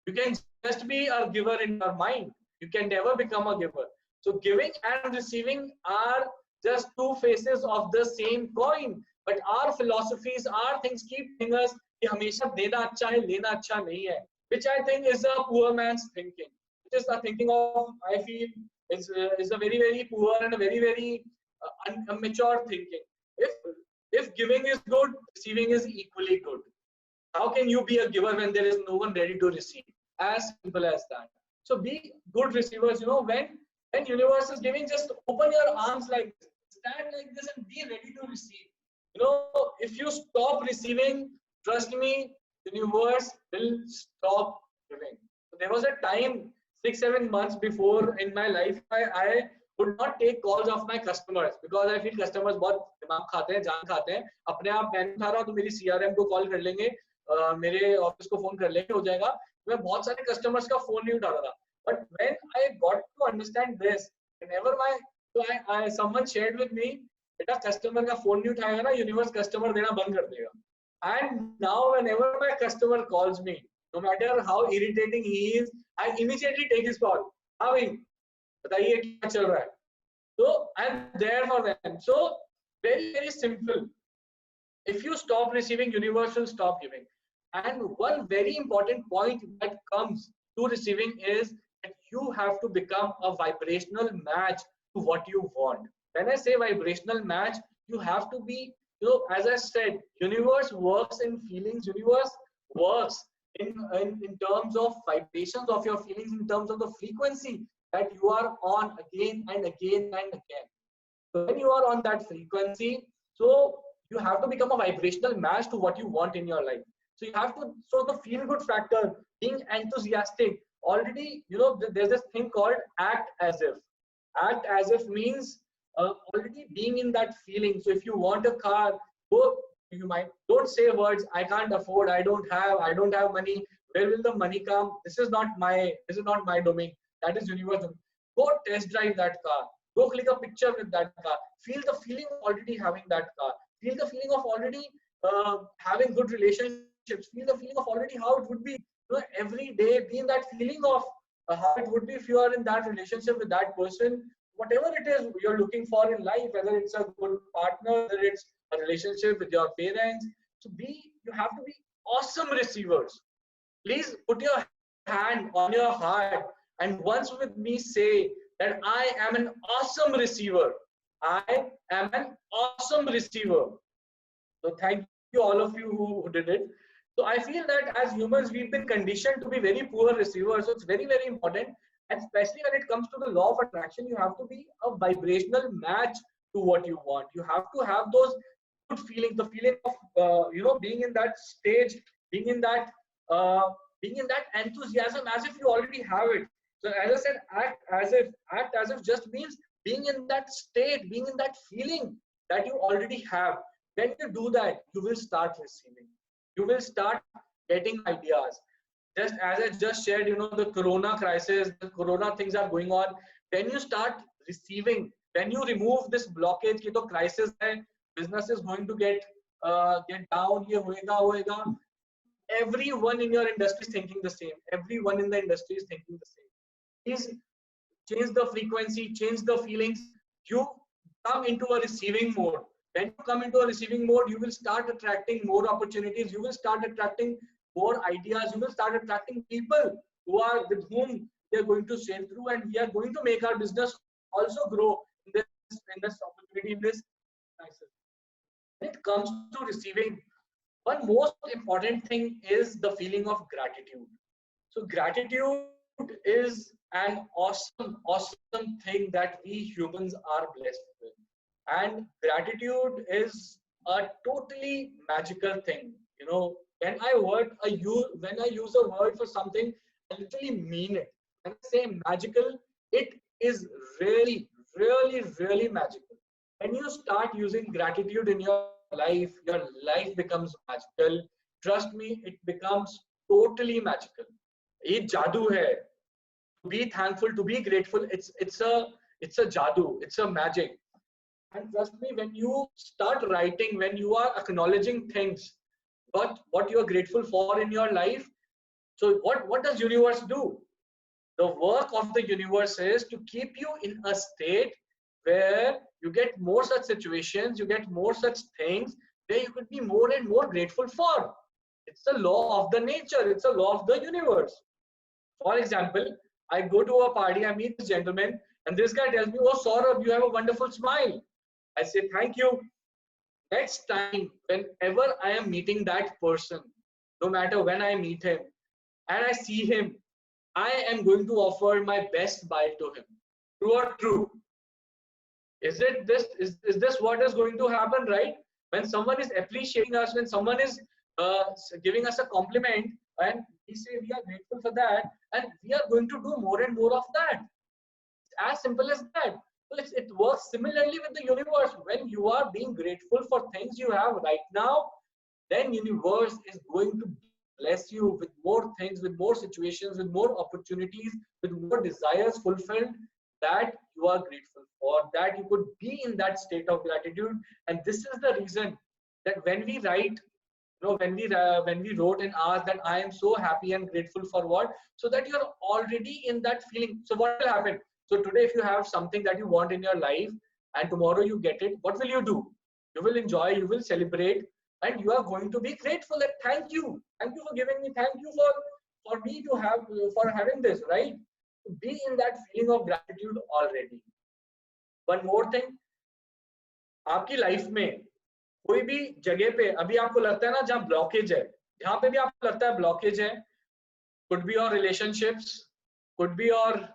You can just be a giver in your mind. You can never become a giver. So giving and receiving are just two faces of the same coin. But our philosophies, our things keep telling us कि हमेशा देना अच्छा है, लेना अच्छा नहीं है. Which I think is a poor man's thinking. Which is the thinking of, I feel, is a very, very poor and a very, very immature thinking. If giving is good, receiving is equally good. How can you be a giver when there is no one ready to receive? As simple as that. So be good receivers. When universe is giving, just open your arms like this, stand like this, and be ready to receive. If you stop receiving, trust me, the universe will stop giving. So there was a time 6-7 months before in my life, I would not take calls of my customers because I feel customers बहुत दिमाग खाते हैं, जान खाते हैं. अपने आप मैं उठा रहा हूँ तो मेरी CRM को कॉल कर लेंगे, मेरे ऑफिस को फोन कर लेंगे, हो जाएगा. मैं बहुत सारे कस्टमर्स का फोन नहीं उठा रहा था. But when I got to understand this, whenever someone shared with me, बेटा कस्टमर का फोन नहीं उठाएगा ना, यूनिवर्स कस्टमर देना बंद कर देगा. And now whenever my customer calls me, no matter how irritating he is, I immediately take his call. हाँ भाई, बताइए क्या चल रहा है. So I'm there for them. So very, very simple. If you stop receiving, universe will stop giving. And one very important point that comes to receiving is that you have to become a vibrational match to what you want. When I say vibrational match, you have to be, as I said, universe works in feelings. Universe works in terms of vibrations of your feelings, in terms of the frequency that you are on again and again and again. So when you are on that frequency, so you have to become a vibrational match to what you want in your life. So you have to, so the feel good factor, being enthusiastic, already, you know, there's this thing called act as if. Act as if means already being in that feeling. So if you want a car, go, you might, don't say words, I can't afford, I don't have money, where will the money come? This is not my domain. That is universe. Go test drive that car. Go click a picture with that car. Feel the feeling of already having that car. Feel the feeling of already having good relationships. Feel the feeling of already how it would be, you know, every day. Be in that feeling of how it would be if you are in that relationship with that person. Whatever it is you're looking for in life, whether it's a good partner, whether it's a relationship with your parents. So you have to be awesome receivers. Please put your hand on your heart and once with me say that I am an awesome receiver. I am an awesome receiver. So thank you all of you who did it. So I feel that as humans, we've been conditioned to be very poor receivers. So it's very, very important. And especially when it comes to the law of attraction, you have to be a vibrational match to what you want. You have to have those good feelings, the feeling of, you know, being in that stage, being in that enthusiasm as if you already have it. So as I said, act as if just means being in that state, being in that feeling that you already have. When you do that, you will start receiving. You will start getting ideas. Just as I just shared, you know, the corona crisis, the corona things are going on. When you start receiving, when you remove this blockage, ki to crisis hai, business is going to get down, ye hoega. Everyone in your industry is thinking the same. Everyone in the industry is thinking the same. Please change the frequency, change the feelings. You come into a receiving mode. When you come into a receiving mode, you will start attracting more opportunities. You will start attracting more ideas. You will start attracting people who are with whom they are going to sail through, and we are going to make our business also grow in this opportunity, in this crisis. When it comes to receiving, one most important thing is the feeling of gratitude. So gratitude is an awesome thing that we humans are blessed with. And gratitude is a totally magical thing. You know, when I use a word for something, I literally mean it. When I say magical, it is really magical. When you start using gratitude in your life becomes magical. Trust me, it becomes totally magical. ये जादू है. To be thankful, to be grateful, it's a jadoo, it's a magic. And trust me, when you start writing, when you are acknowledging things, what you are grateful for in your life, so what does universe do? The work of the universe is to keep you in a state where you get more such situations, you get more such things where you could be more and more grateful for. It's a law of the nature, it's a law of the universe. For example, I go to a party, I meet this gentleman, and this guy tells me, "Oh, Saurabh, you have a wonderful smile." I say, "Thank you." Next time, whenever I am meeting that person, no matter when I meet him, and I see him, I am going to offer my best buy to him. True or true? Is this what is going to happen, right? When someone is appreciating us, when someone is giving us a compliment, and we say we are grateful for that, and we are going to do more and more of that. It's as simple as that. So it works similarly with the universe. When you are being grateful for things you have right now, then universe is going to bless you with more things, with more situations, with more opportunities, with more desires fulfilled that you are grateful for, that you could be in that state of gratitude. And this is the reason that when we write, you know, when we wrote and asked that I am so happy and grateful for what, so that you're already in that feeling. So what will happen? So today, if you have something that you want in your life and tomorrow you get it, what will you do? You will enjoy, you will celebrate, and you are going to be grateful that thank you for giving me, thank you for me to have, for having this, right? Be in that feeling of gratitude already. One more thing, आपकी life में कोई भी जगह पे अभी आपको लगता है ना जहाँ ब्लॉकेज है, जहाँ पे भी आपको लगता है ब्लॉकेज है, could be your relationships, could be your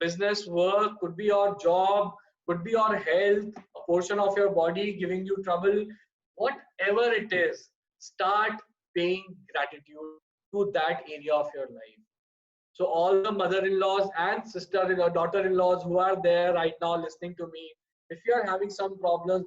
business work, could be your job, could be your health, a portion of your body giving you trouble, whatever it is, start paying gratitude to that area of your life. So all the mother-in-laws and sister-in-law, daughter-in-laws who are there right now listening to me, if you are having some problems,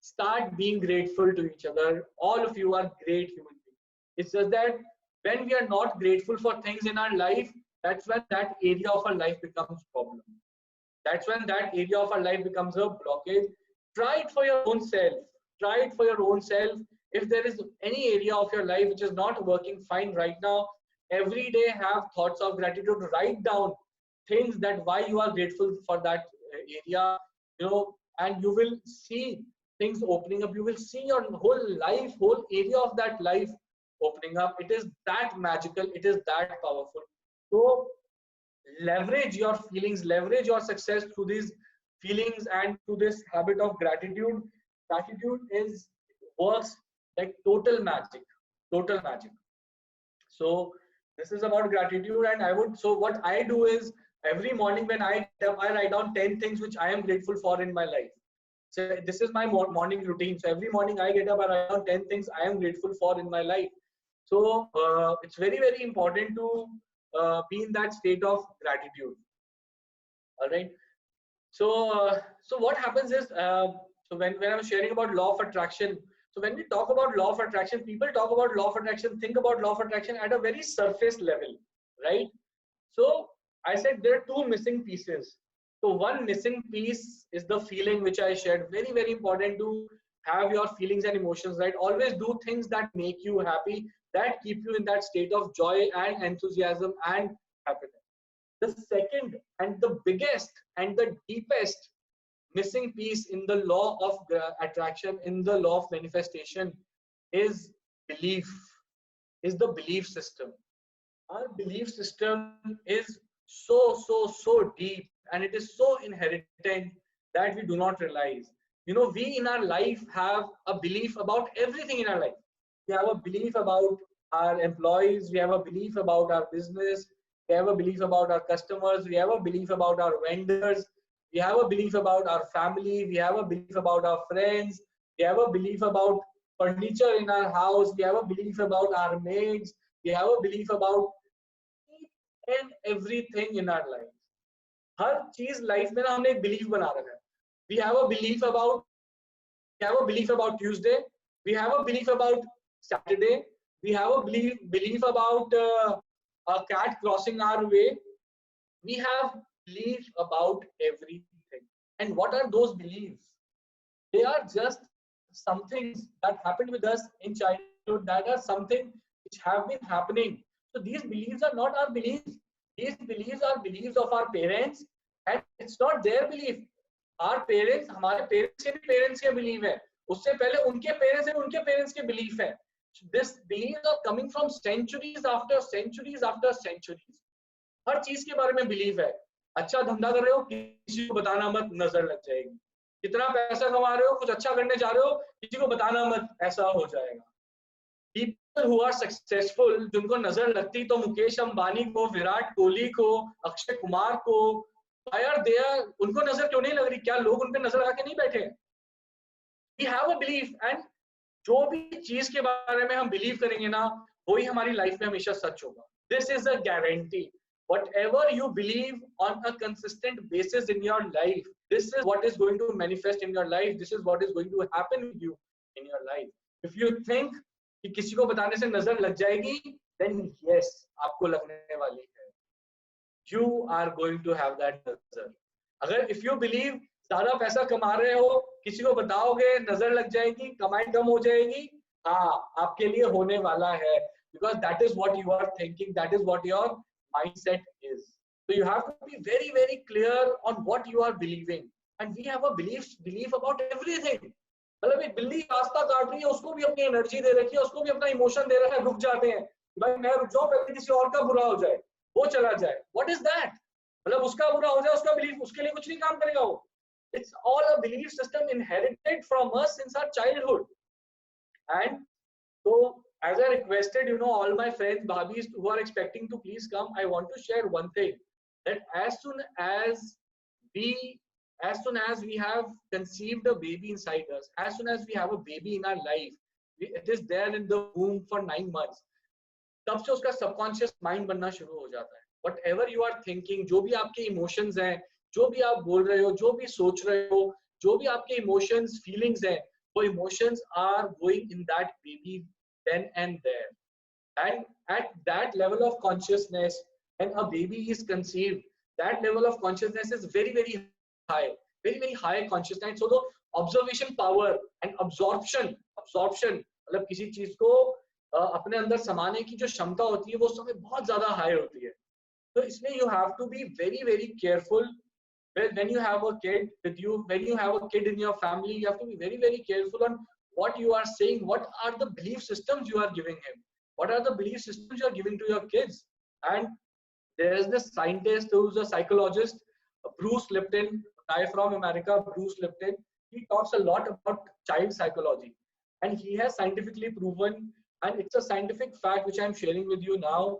start being grateful to each other. All of you are great human beings. It's just that when we are not grateful for things in our life, that's when that area of our life becomes problem. That's when that area of our life becomes a blockage. Try it for your own self. Try it for your own self. If there is any area of your life which is not working fine right now, every day have thoughts of gratitude. Write down things that why you are grateful for that area, and you will see things opening up. You will see your whole life, whole area of that life opening up. It is that magical. It is that powerful. So leverage your feelings, leverage your success through these feelings and through this habit of gratitude. Gratitude works like total magic, total magic. So this is about gratitude, and so what I do is every morning when I get up, I write down 10 things which I am grateful for in my life. So this is my morning routine. So every morning I get up, I write down 10 things I am grateful for in my life. So it's very, very important to be in that state of gratitude. All right. So so what happens is, so when I'm sharing about law of attraction, so when we talk about law of attraction, people talk about law of attraction, think about law of attraction at a very surface level, right? So I said there are two missing pieces. So one missing piece is the feeling which I shared. Very, very important to have your feelings and emotions right. Always do things that make you happy, that keep you in that state of joy and enthusiasm and happiness. The second and the biggest and the deepest missing piece in the law of attraction, in the law of manifestation, is belief, is the belief system. Our belief system is so deep, and it is so inherited that we do not realize. We in our life have a belief about everything in our life. We have a belief about our employees, we have a belief about our business, we have a belief about our customers, we have a belief about our vendors, we have a belief about our family, we have a belief about our friends, we have a belief about furniture in our house, we have a belief about our maids, we have a belief about each and everything in our life. हर चीज life में ना हमने एक belief बना रखा है. We have a belief about Tuesday, we have a belief about Saturday, we have a belief about a cat crossing our way. We have belief about everything. And what are those beliefs? They are just some things that happened with us in childhood, that are something which have been happening. So these beliefs are not our beliefs. These beliefs are beliefs of our parents, and it's not their belief. Our parents, हमारे parents के भी parents के belief है. उससे पहले उनके parents and उनके parents के belief है. This beliefs are coming from centuries after centuries after centuries. हर चीज के बारे में belief है. अच्छा धंधा कर रहे हो, किसी को बताना मत, नजर लग जाएगी. कितना पैसा कमा रहे हो, कुछ अच्छा करने जा रहे हो, किसी को बताना मत, ऐसा हो जाएगा. People who are successful, जिनको नजर लगती तो मुकेश अंबानी को, विराट कोहली को, अक्षय कुमार को, why are they, उनको नजर क्यों नहीं लग रही? क्या लोग उन पे नजर आके नहीं बैठे? We have a belief, and जो भी चीज के बारे में हम बिलीव करेंगे ना, वही हमारी लाइफ में हमेशा सच होगा. This is a guarantee. Whatever you believe on a consistent basis in your life, this is what is going to manifest in your life. This is what is going to happen with you in your life. If you think कि किसी को बताने से नजर लग जाएगी, then yes, आपको लगने वाली है. You are going to have that नजर. अगर if you believe ज्यादा पैसा कमा रहे हो, किसी को बताओगे, नजर लग जाएगी, कमाई कम हो जाएगी, हाँ, आपके लिए होने वाला है. Because that is what you are thinking, that is what your mindset is. So you have to be very, very clear on what you are believing. And we have a belief about everything. मतलब एक बिल्ली रास्ता काट रही है, उसको भी अपनी एनर्जी दे रखी है, उसको भी अपना इमोशन दे रखा है, रुक जाते हैं. भाई मैं रुक जाऊं, पहले किसी और का बुरा हो जाए, वो चला जाए. What is that? मतलब उसका बुरा हो जाए, उसका बिलीफ उसके लिए कुछ नहीं काम करेगा वो. It's all a belief system inherited from us since our childhood. And so, as I requested, all my friends, Bhabis who are expecting to please come, I want to share one thing, that as soon as we as soon as we have conceived a baby inside us, as soon as we have a baby in our life, it is there in the womb for 9 months. तब से उसका subconscious mind बनना शुरू हो जाता है. Whatever you are thinking, जो भी आपके इमोशंस हैं, जो भी आप बोल रहे हो, जो भी सोच रहे हो, जो भी आपके इमोशंस फीलिंग्स हैं, वो emotions are going in that baby then and there. And at that level of consciousness, when a baby is conceived, that level of consciousness is very, very high, very, very high consciousness. So the observation power and absorption मतलब किसी चीज को अपने अंदर समाने की जो क्षमता होती है वो उस समय बहुत ज्यादा हाई होती है. तो इसमें you have to be very, very careful when you have a kid with you, when you have a kid in your family, you have to be very, very careful on what you are saying, what are the belief systems you are giving him, what are the belief systems you are giving to your kids. And there is this scientist who's a psychologist, Bruce Lipton, a guy from America, Bruce Lipton. He talks a lot about child psychology, and he has scientifically proven, and it's a scientific fact which I'm sharing with you now.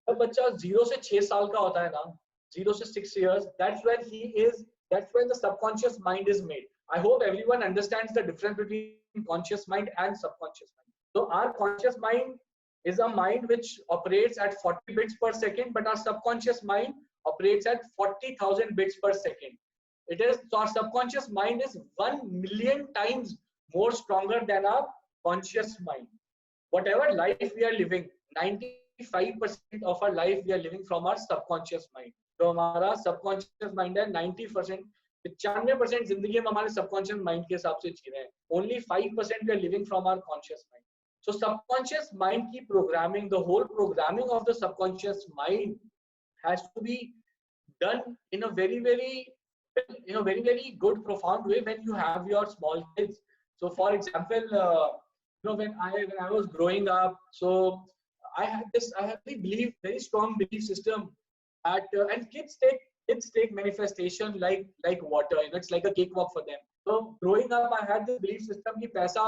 जब बच्चा 0 से 6 साल का होता है ना, 0 से 6 years, that's when the subconscious mind is made. I hope everyone understands the difference between conscious mind and subconscious mind. So our conscious mind is a mind which operates at 40 bits per second, but our subconscious mind operates at 40,000 bits per second. So our subconscious mind is 1 million times more stronger than our conscious mind. Whatever life we are living, 95% of our life we are living from our subconscious mind. तो हमारा subconscious mind है 90%, 95% जिंदगी हम हमारे subconscious mind के हिसाब से जी रहे हैं. Only 5% we are living from our conscious mind. So subconscious mind की programming, the whole programming of the subconscious mind has to be done in a very, very good, profound way when you have your small kids. So for example, when I was growing up, so I had very strong belief system that and kids take manifestation like water. It's like a cakewalk for them. So growing up, I had this belief system कि पैसा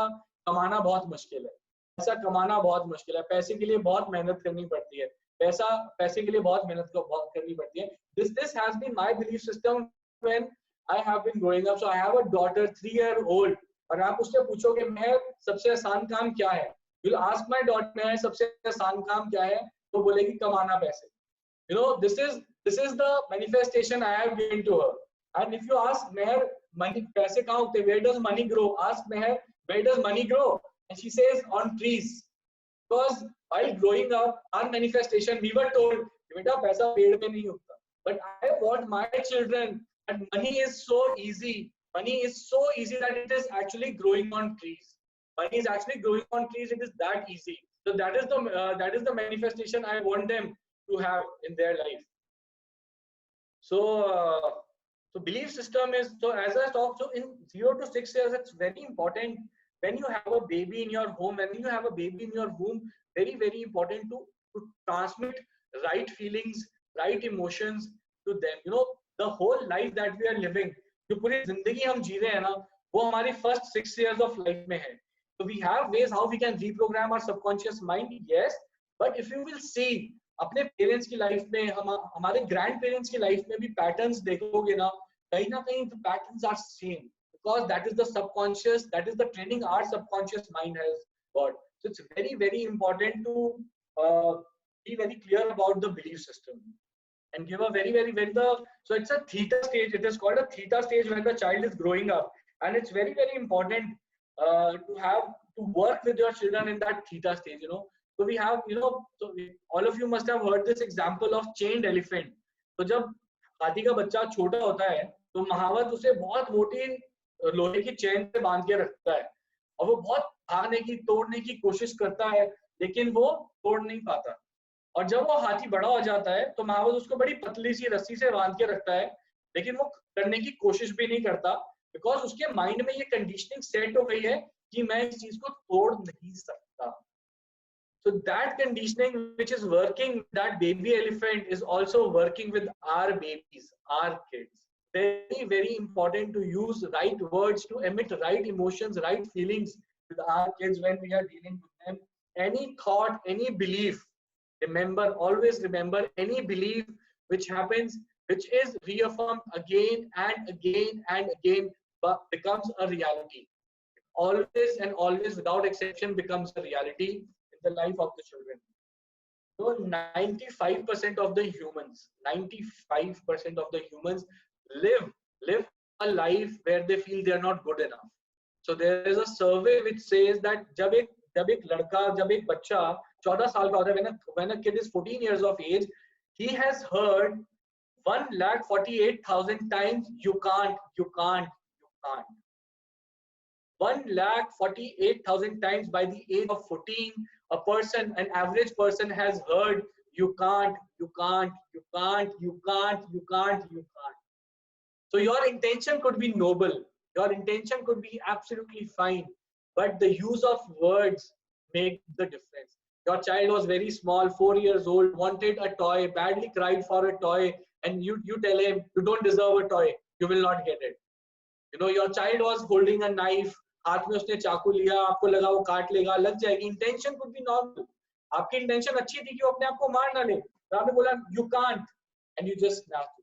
कमाना बहुत मुश्किल है. पैसा कमाना बहुत मुश्किल है. पैसे के लिए बहुत मेहनत करनी पड़ती है. पैसे के लिए बहुत मेहनत करनी पड़ती है. This has been my belief system when I have been growing up. So I have a daughter, 3-year-old. और आप उससे पूछोगे मैं सबसे आसान काम क्या है? You'll ask my daughter मैं सबसे आसान काम क्या है? तो बोलेगी कमाना पैसे. This is the manifestation I have given to her. And if you ask Meher, money पैसे कहाँ उगते? Where does money grow? Ask Meher, where does money grow? And she says on trees. Because while growing up, our manifestation, we were told, बेटा पैसा पेड़ पे नहीं उगता. But I want my children, and money is so easy. Money is so easy that it is actually growing on trees. Money is actually growing on trees. It is that easy. So that is the manifestation I want them to have in their life. So belief system is, so as I talked, so in 0 to 6 years, it's very important when you have a baby in your home, when you have a baby in your womb, very, very important to transmit right feelings, right emotions to them. The whole life that we are living, जो पूरी जिंदगी हम जी रहे हैं ना, वो हमारी first 6 years of life में है. So we have ways how we can reprogram our subconscious mind, yes. But if you will see, अपने पेरेंट्स की लाइफ में, हमारे ग्रैंड पेरेंट्स की लाइफ में भी पैटर्न्स देखोगे ना कहीं the patterns are same, because that is the subconscious, that is the training our subconscious mind has got. So it's very, very important to be very clear about the belief system and give a very, very so it's a theta stage. It is called a theta stage when the child is growing up, and it's very, very important to work with your children in that theta stage. So we have, all of you must have heard this example of chained elephant. तो जब हाथी का बच्चा छोटा होता है तो महावत उसे बहुत मोटी लोहे की चेन से बांध के रखता है और वो बहुत भागने की, तोड़ने की कोशिश करता है, लेकिन वो तोड़ नहीं पाता. और जब वो हाथी बड़ा हो जाता है तो महावत उसको बड़ी पतली सी रस्सी से बांध के रखता है, लेकिन वो करने की कोशिश भी नहीं करता, बिकॉज उसके माइंड में ये कंडीशनिंग सेट हो गई है कि मैं इस चीज को तोड़ नहीं सकता. So that conditioning which is working, that baby elephant is also working with our babies, our kids. Very, very important to use right words, to emit right emotions, right feelings with our kids when we are dealing with them. Any thought, any belief, always remember, any belief which happens which is reaffirmed again and again and again, but becomes a reality. Always and always, without exception, becomes a reality in the life of the children. So 95% of the humans, 95% of the humans live live a life where they feel they are not good enough. So there is a survey which says that जब एक लड़का जब एक बच्चा 14 साल का होता है, when a kid is 14 years of age, he has heard 1,48,000 times you can't, you can't, you can't. 1,48,000 times by the age of 14, an average person has heard you can't, you can't, you can't, you can't, you can't, you can't. So your intention could be noble, your intention could be absolutely fine, but the use of words make the difference. Your child was very small, 4 years old, wanted a toy, badly cried for a toy, and you tell him you don't deserve a toy, you will not get it. You know, your child was holding a knife, हाथ में उसने चाकू लिया, आपको लगा वो काट लेगा, लग जाएगी. इंटेंशन कुड बी नॉर्मल, आपकी इंटेंशन अच्छी थी कि वो अपने आप को मार ना ले, तो आपने बोला you can't, and you just snapped.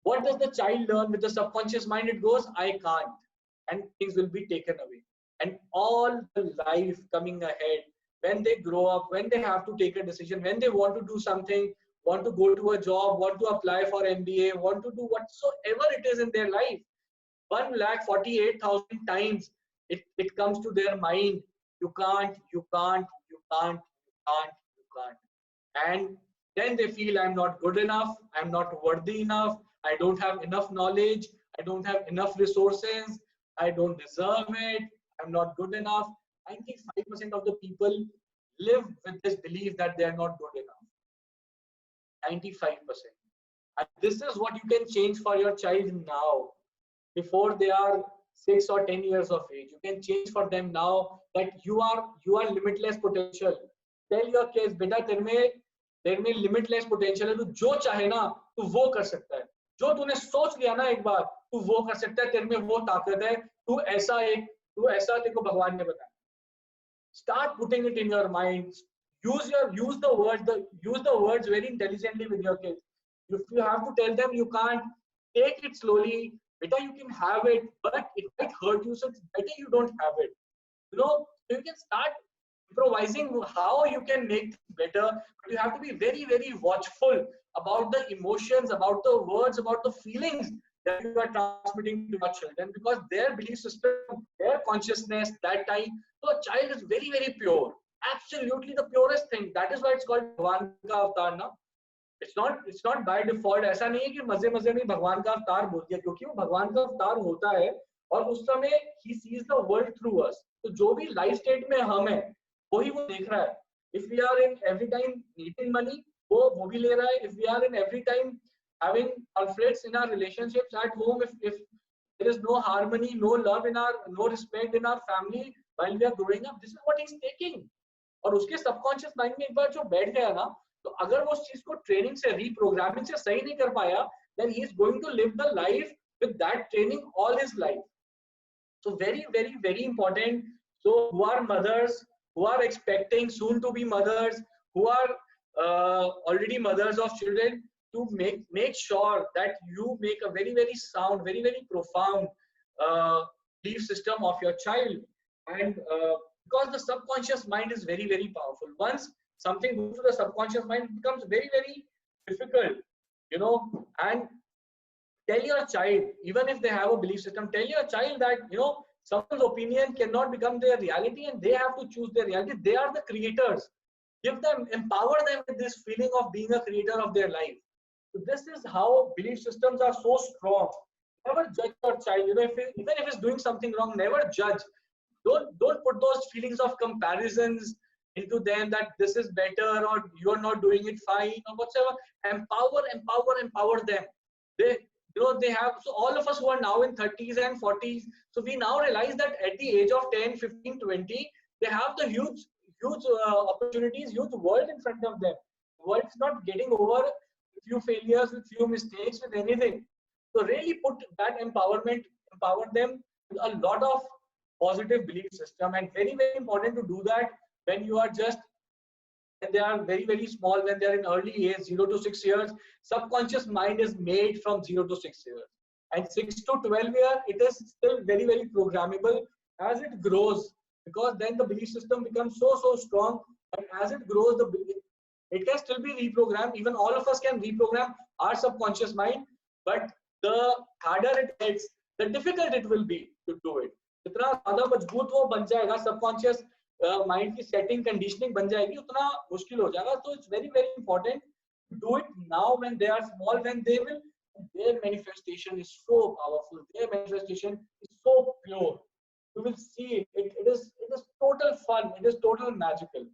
What does the child learn with the subconscious mind? It goes, I can't, and things will be taken away. And all the life coming ahead, when they grow up, when they have to take a decision, when they want to do something, want to go to a job, want to apply for MBA, want to do whatsoever it is in their life, 1,48,000 times it comes to their mind, you can't, you can't, you can't, you can't, you can't. And then they feel I'm not good enough, I'm not worthy enough, I don't have enough knowledge, I don't have enough resources, I don't deserve it, I'm not good enough. 95% of the people live with this belief that they are not good enough. 95%. And this is what you can change for your child now, before they are 6 or 10 years of age. You can change for them now that you are limitless potential. Tell your kids, beta तेरे में limitless potential है, तू जो चाहे ना तू वो कर सकता है, जो तूने सोच लिया ना एक बार तू वो कर सकता है, तेरे में वो ताकत है, तू ऐसा तेरे को भगवान ने बताया. Start putting it in your mind. Use the words very intelligently with your kids. If you have to tell them you can't, take it slowly. Better you can have it, but it might hurt you, so it's better you don't have it. You know, you can start improvising how you can make it better, but you have to be very, very watchful about the emotions, about the words, about the feelings that you are transmitting to your children, because their belief system, their consciousness, that time, so a child is very, very pure, absolutely the purest thing. That is why it's called Bhagwan ka avatar na. It's not by default. ऐसा नहीं है कि मजे मजे में भगवान का अवतार बोल दिया, क्योंकि वो भगवान का अवतार होता है और उस समय he sees the world through us. तो जो भी लाइफ स्टेट में हम हैं वही वो देख रहा है. If we are in every time needing money, वो भी ले रहा है. If we are in every time having conflicts in our relationships at home, if there is no harmony, no love no respect in our family while we are growing up, this is what he's taking. और उसके subconscious mind में एक बार जो बैठ गया ना, तो अगर वो उस चीज को ट्रेनिंग से, रीप्रोग्रामिंग से सही नहीं कर पाया, then he is going to live the life with that training all his life. So very, very, very important. So who are mothers, who are expecting, soon to be mothers, who are already mothers of children, to make sure that you make a very, very sound, very, very profound belief system of your child. And because the subconscious mind is very, very powerful. Once something goes to the subconscious mind, it becomes very, very difficult, you know. And tell your child, even if they have a belief system, tell your child that, you know, someone's opinion cannot become their reality and they have to choose their reality. They are the creators. Give them, empower them with this feeling of being a creator of their life. So this is how belief systems are so strong. Never judge your child. You know, even if he's doing something wrong, never judge. Don't put those feelings of comparisons into them that this is better or you're not doing it fine or whatever. Empower them. They have, so all of us who are now in 30s and 40s, so we now realize that at the age of 10, 15, 20, they have the huge opportunities, huge world in front of them. The world is not getting over with few failures, with few mistakes, with anything. So really put that empower them with a lot of positive belief system, and very, very important to do that when you are just when they are very, very small, when they are in early age, 0 to 6 years, subconscious mind is made from 0 to 6 years. And 6 to 12 years, it is still very, very programmable as it grows, because then the belief system becomes so, so strong. And as it grows, it can still be reprogrammed. Even all of us can reprogram our subconscious mind, but the harder it gets, the difficult it will be to do it. जितना ज़्यादा मजबूत वो बन जाएगा, subconscious mind की setting conditioning बन जाएगी, उतना मुश्किल हो जाएगा. So it's very, very important to do it now when they are small, when their manifestation is so powerful, their manifestation is so pure. You will see it. It is total fun. It is total magical.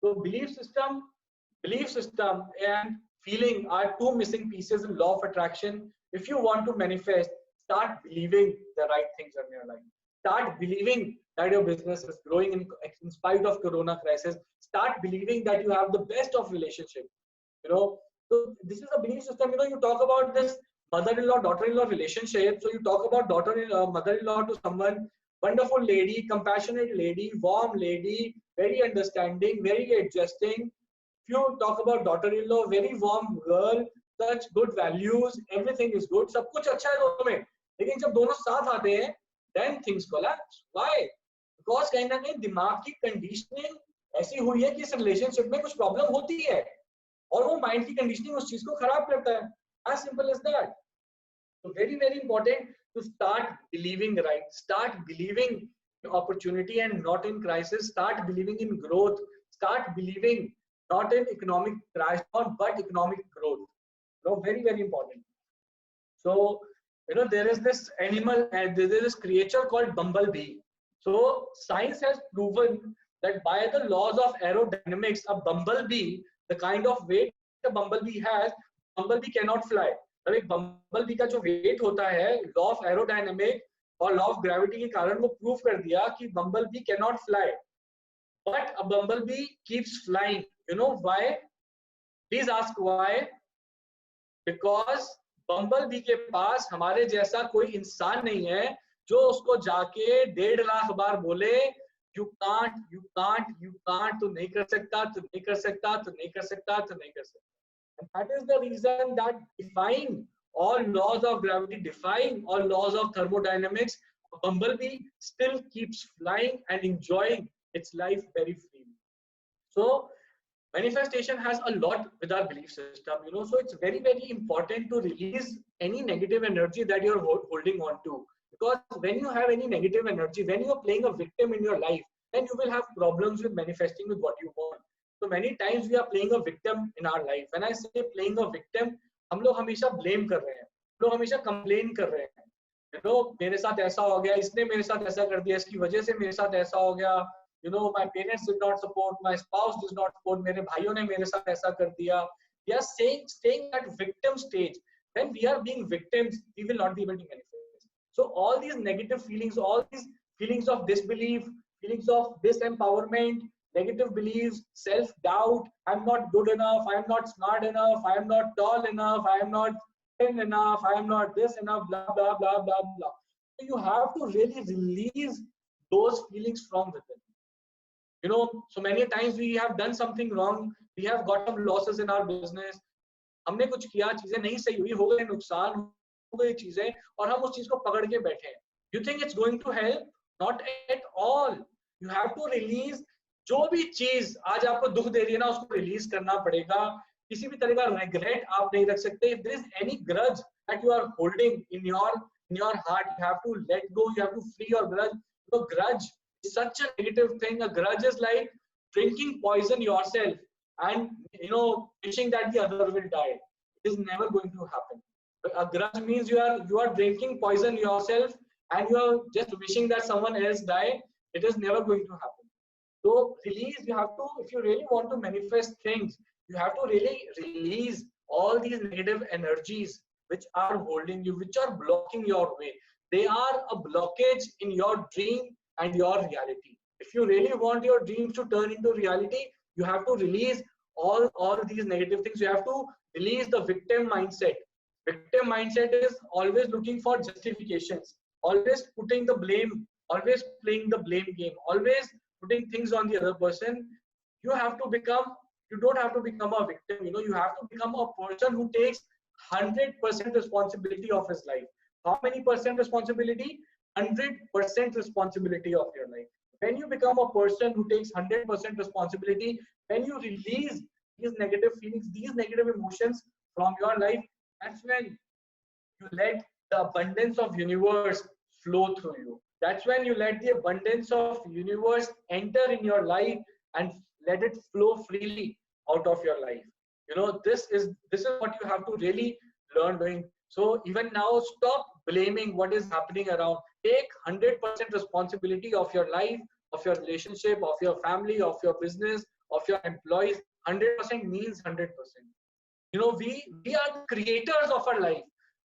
So belief system and feeling are two missing pieces in law of attraction. If you want to manifest, start believing the right things in your life. Start believing that your business is growing in spite of corona crisis. Start believing that you have the best of relationship. So this is a belief system. You talk about this mother-in-law, daughter-in-law relationship. So you talk about mother-in-law to someone, wonderful lady, compassionate lady, warm lady, very understanding, very adjusting. If you talk about daughter-in-law, very warm girl, such good values, everything is good, सब कुछ अच्छा है दोनों में. लेकिन जब दोनों साथ आते हैं, then things collapse. Why? Because कहीं ना कहीं दिमाग की कंडीशनिंग ऐसी हुई है कि इस रिलेशनशिप में कुछ प्रॉब्लम होती है, और वो माइंड की कंडीशनिंग उस चीज को खराब करता है. As simple as that. So very, very important to start believing right. Start believing in opportunity and not in crisis. Start believing in growth. Start believing not in economic crash down, but economic growth. Very, very important. So, there is this animal and there is this creature called bumblebee. So science has proven that by the laws of aerodynamics, a bumblebee, the kind of weight a bumblebee has, bumblebee cannot fly. एक bumblebee का जो wait होता है, law of aerodynamic और law of gravity के कारण वो prove कर दिया कि bumblebee can not fly, but a bumblebee keeps flying. You know why? Please ask why. Because bumblebee के पास हमारे जैसा कोई इंसान नहीं है जो उसको जाके 1.5 लाख बार बोले you can't, you can't, you can't, तू नहीं कर सकता, तू नहीं कर सकता, तू नहीं कर सकता, तू नहीं कर सकता. And that is the reason that defying all laws of gravity, defying all laws of thermodynamics, a bumblebee still keeps flying and enjoying its life very freely. So manifestation has a lot with our belief system, so it's very, very important to release any negative energy that you're holding on to. Because when you have any negative energy, when you're playing a victim in your life, then you will have problems with manifesting with what you want. So many times we are playing a victim in our life. When I say playing a victim, हम लोग हमेशा blame कर रहे हैं, हम लोग हमेशा complain कर रहे हैं. मेरे साथ ऐसा हो गया, इसने मेरे साथ ऐसा कर दिया, इसकी वजह से मेरे साथ ऐसा हो गया. My parents did not support, my spouse did not support, मेरे भाइयों ने मेरे साथ ऐसा कर दिया. We are staying at victim stage. When we are being victims, we will not be able to manifest. So all these negative feelings, all these feelings of disbelief, feelings of disempowerment, negative beliefs, self-doubt, I'm not good enough, I'm not smart enough, I'm not tall enough, I'm not thin enough, I'm not this enough, blah, blah, blah, blah, blah. So you have to really release those feelings from within. So many times we have done something wrong, we have got some losses in our business, हमने कुछ किया, चीजें नहीं सही हुई, हो गए नुकसान, हो गई चीजें, और हम उस चीज को पकड़ के बैठे हैं. You think it's going to help? Not at all. You have to release. जो भी चीज आज आपको दुख दे रही है ना, उसको रिलीज करना पड़ेगा. किसी भी तरह का regret आप नहीं रख सकते. If there is any grudge that you are holding in your heart, you have to let go. You have to free your grudge. Grudge is such a negative thing. A grudge is like drinking poison yourself and wishing that the other will die. It is never going to happen. A grudge means you are drinking poison yourself and you are just wishing that someone else die. It is never going to happen. So release, you have to, if you really want to manifest things, you have to really release all these negative energies which are holding you, which are blocking your way. They are a blockage in your dream and your reality. If you really want your dreams to turn into reality, you have to release all these negative things. You have to release the victim mindset. Victim mindset is always looking for justifications, always putting the blame, always playing the blame game, always putting things on the other person. You have to become You don't have to become a victim. You have to become a person who takes 100% responsibility of his life. How many percent responsibility? 100% responsibility of your life. When you become a person who takes 100% responsibility, when you release these negative feelings, these negative emotions from your life, that's when you let the abundance of universe flow through you. That's when you let the abundance of universe enter in your life and let it flow freely out of your life. This is what you have to really learn doing. So even now, stop blaming what is happening around. Take 100% responsibility of your life, of your relationship, of your family, of your business, of your employees. 100% means 100%. We are the creators of our life.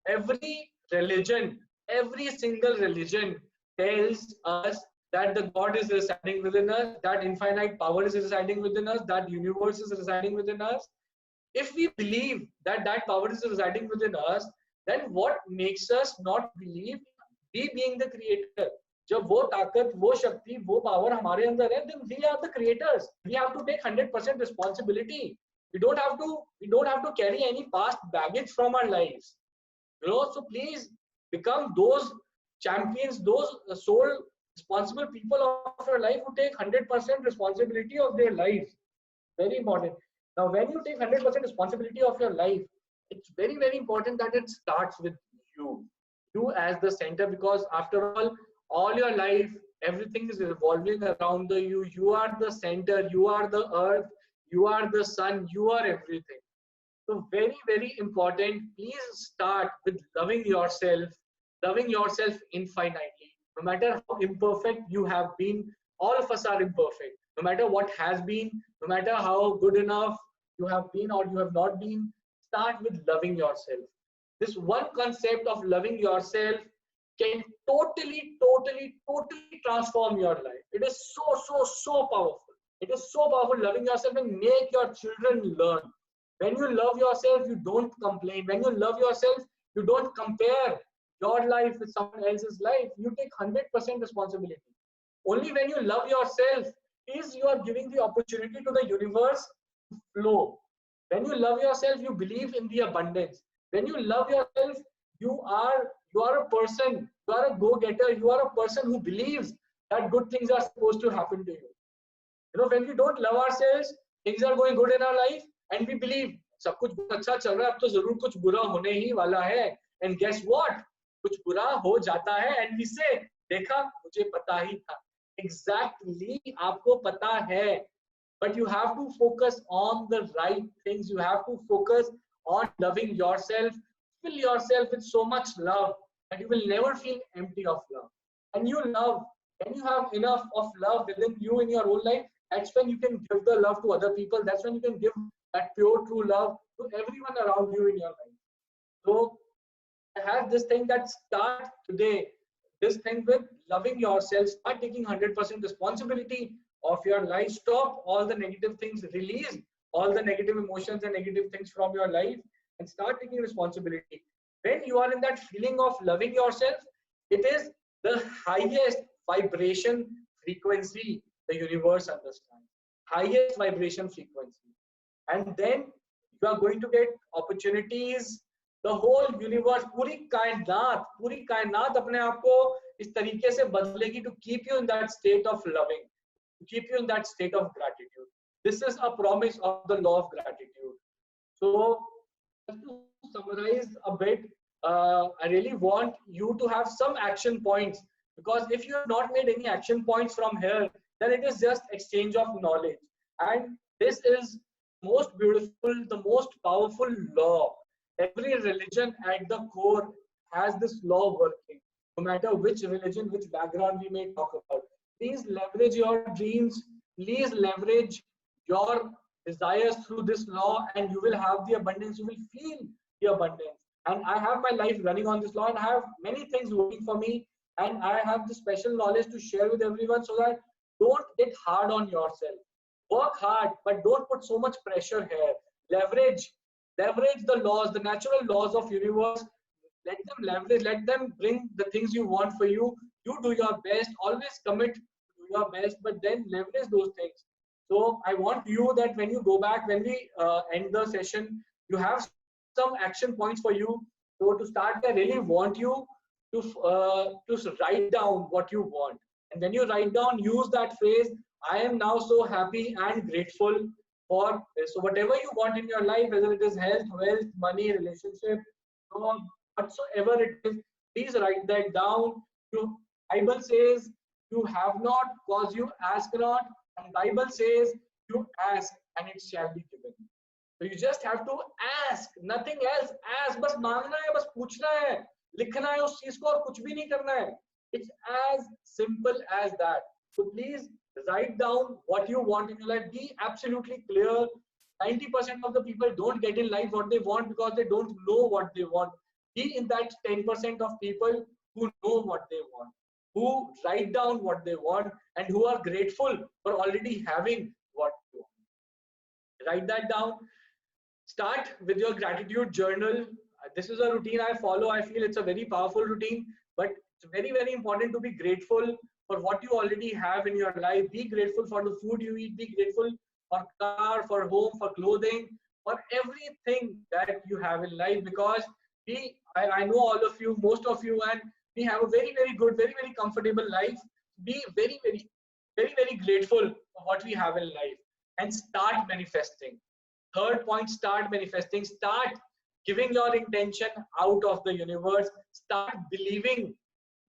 Every single religion tells us that the God is residing within us, that infinite power is residing within us, that universe is residing within us. If we believe that that power is residing within us, then what makes us not believe we being the creator? जब वो ताकत, वो शक्ति, वो power हमारे अंदर है, then we are the creators. We have to take 100% responsibility. We don't have to carry any past baggage from our lives. So please become those champions, those sole responsible people of your life who take 100% responsibility of their lives. Very important. Now, when you take 100% responsibility of your life, it's very, very important that it starts with you as the center, because after all your life, everything is revolving around you. You are the center, you are the earth, you are the sun, you are everything. So very, very important. Please start with loving yourself infinitely. No matter how imperfect you have been, all of us are imperfect. No matter what has been, no matter how good enough you have been or you have not been, start with loving yourself. This one concept of loving yourself can totally transform your life. It is so powerful. It is so powerful. Loving yourself and make your children learn. When you love yourself, you don't complain. When you love yourself, you don't compare your life with someone else's life. You take 100% responsibility. Only when you love yourself is you are giving the opportunity to the universe to flow. When you love yourself, you believe in the abundance. When you love yourself, you are a person, you are a go-getter, you are a person who believes that good things are supposed to happen to you. When we don't love ourselves, things are going good in our life and we believe सब कुछ बहुत अच्छा चल रहा है, अब तो जरूर कुछ बुरा होने ही वाला है. And guess what? कुछ बुरा हो जाता है and we say, देखा, मुझे पता ही था. Exactly, आपको पता है. But you have to focus on the right things. You have to focus on loving yourself. Fill yourself with so much love that you will never feel empty of love. And you love, when you have enough of love within you in your own life, that's when you can give the love to other people. That's when you can give that pure, true love to everyone around you in your life. So I have this thing that start today, this thing with loving yourself. Start taking 100% responsibility of your life. Stop all the negative things. Release all the negative emotions and negative things from your life and start taking responsibility. When you are in that feeling of loving yourself, it is the highest vibration frequency the universe understands. Highest vibration frequency. And then you are going to get opportunities. The whole universe, पूरी कायनात अपने आप को इस तरीके से बदलेगी to keep you in that state of loving, to keep you in that state of gratitude. This is a promise of the law of gratitude. So, just to summarize a bit, I really want you to have some action points, because if you have not made any action points from here, then it is just exchange of knowledge. And this is most beautiful, the most powerful law. Every religion at the core has this law working. No matter which religion, which background we may talk about. Please leverage your dreams. Please leverage your desires through this law, and you will have the abundance. You will feel the abundance. And I have my life running on this law, and I have many things working for me. And I have the special knowledge to share with everyone, so that don't get hard on yourself. Work hard, but don't put so much pressure here. Leverage the laws, the natural laws of universe. Let them leverage, let them bring the things you want for you. You do your best, always commit to your best, but then leverage those things. So I want you that when you go back, when we end the session, you have some action points for you. So to start, I really want you to write down what you want. And when you write down, use that phrase, I am now so happy and grateful for this. So whatever you want in your life, whether it is health, wealth, money, relationship, job, whatsoever it is, please write that down. You, Bible says, you have not because you ask not, and Bible says you ask and it shall be given. So you just have to ask, nothing else. Ask, बस मांगना है, बस पूछना है, लिखना है उस चीज को और कुछ भी नहीं करना है. It's as simple as that. So please write down what you want in your life. Be absolutely clear. 90% of the people don't get in life what they want because they don't know what they want. Be in that 10% of people who know what they want, who write down what they want, and who are grateful for already having what they want. Write that down. Start with your gratitude journal. This is a routine I follow. I feel it's a very powerful routine, but it's very, very important to be grateful for what you already have in your life. Be grateful for the food you eat. Be grateful for car, for home, for clothing, for everything that you have in life. Because I know all of you, most of you, and we have a very, very good, very, very comfortable life. Be very, very, very, very grateful for what we have in life and start manifesting. Third point, start manifesting. Start giving your intention out of the universe. Start believing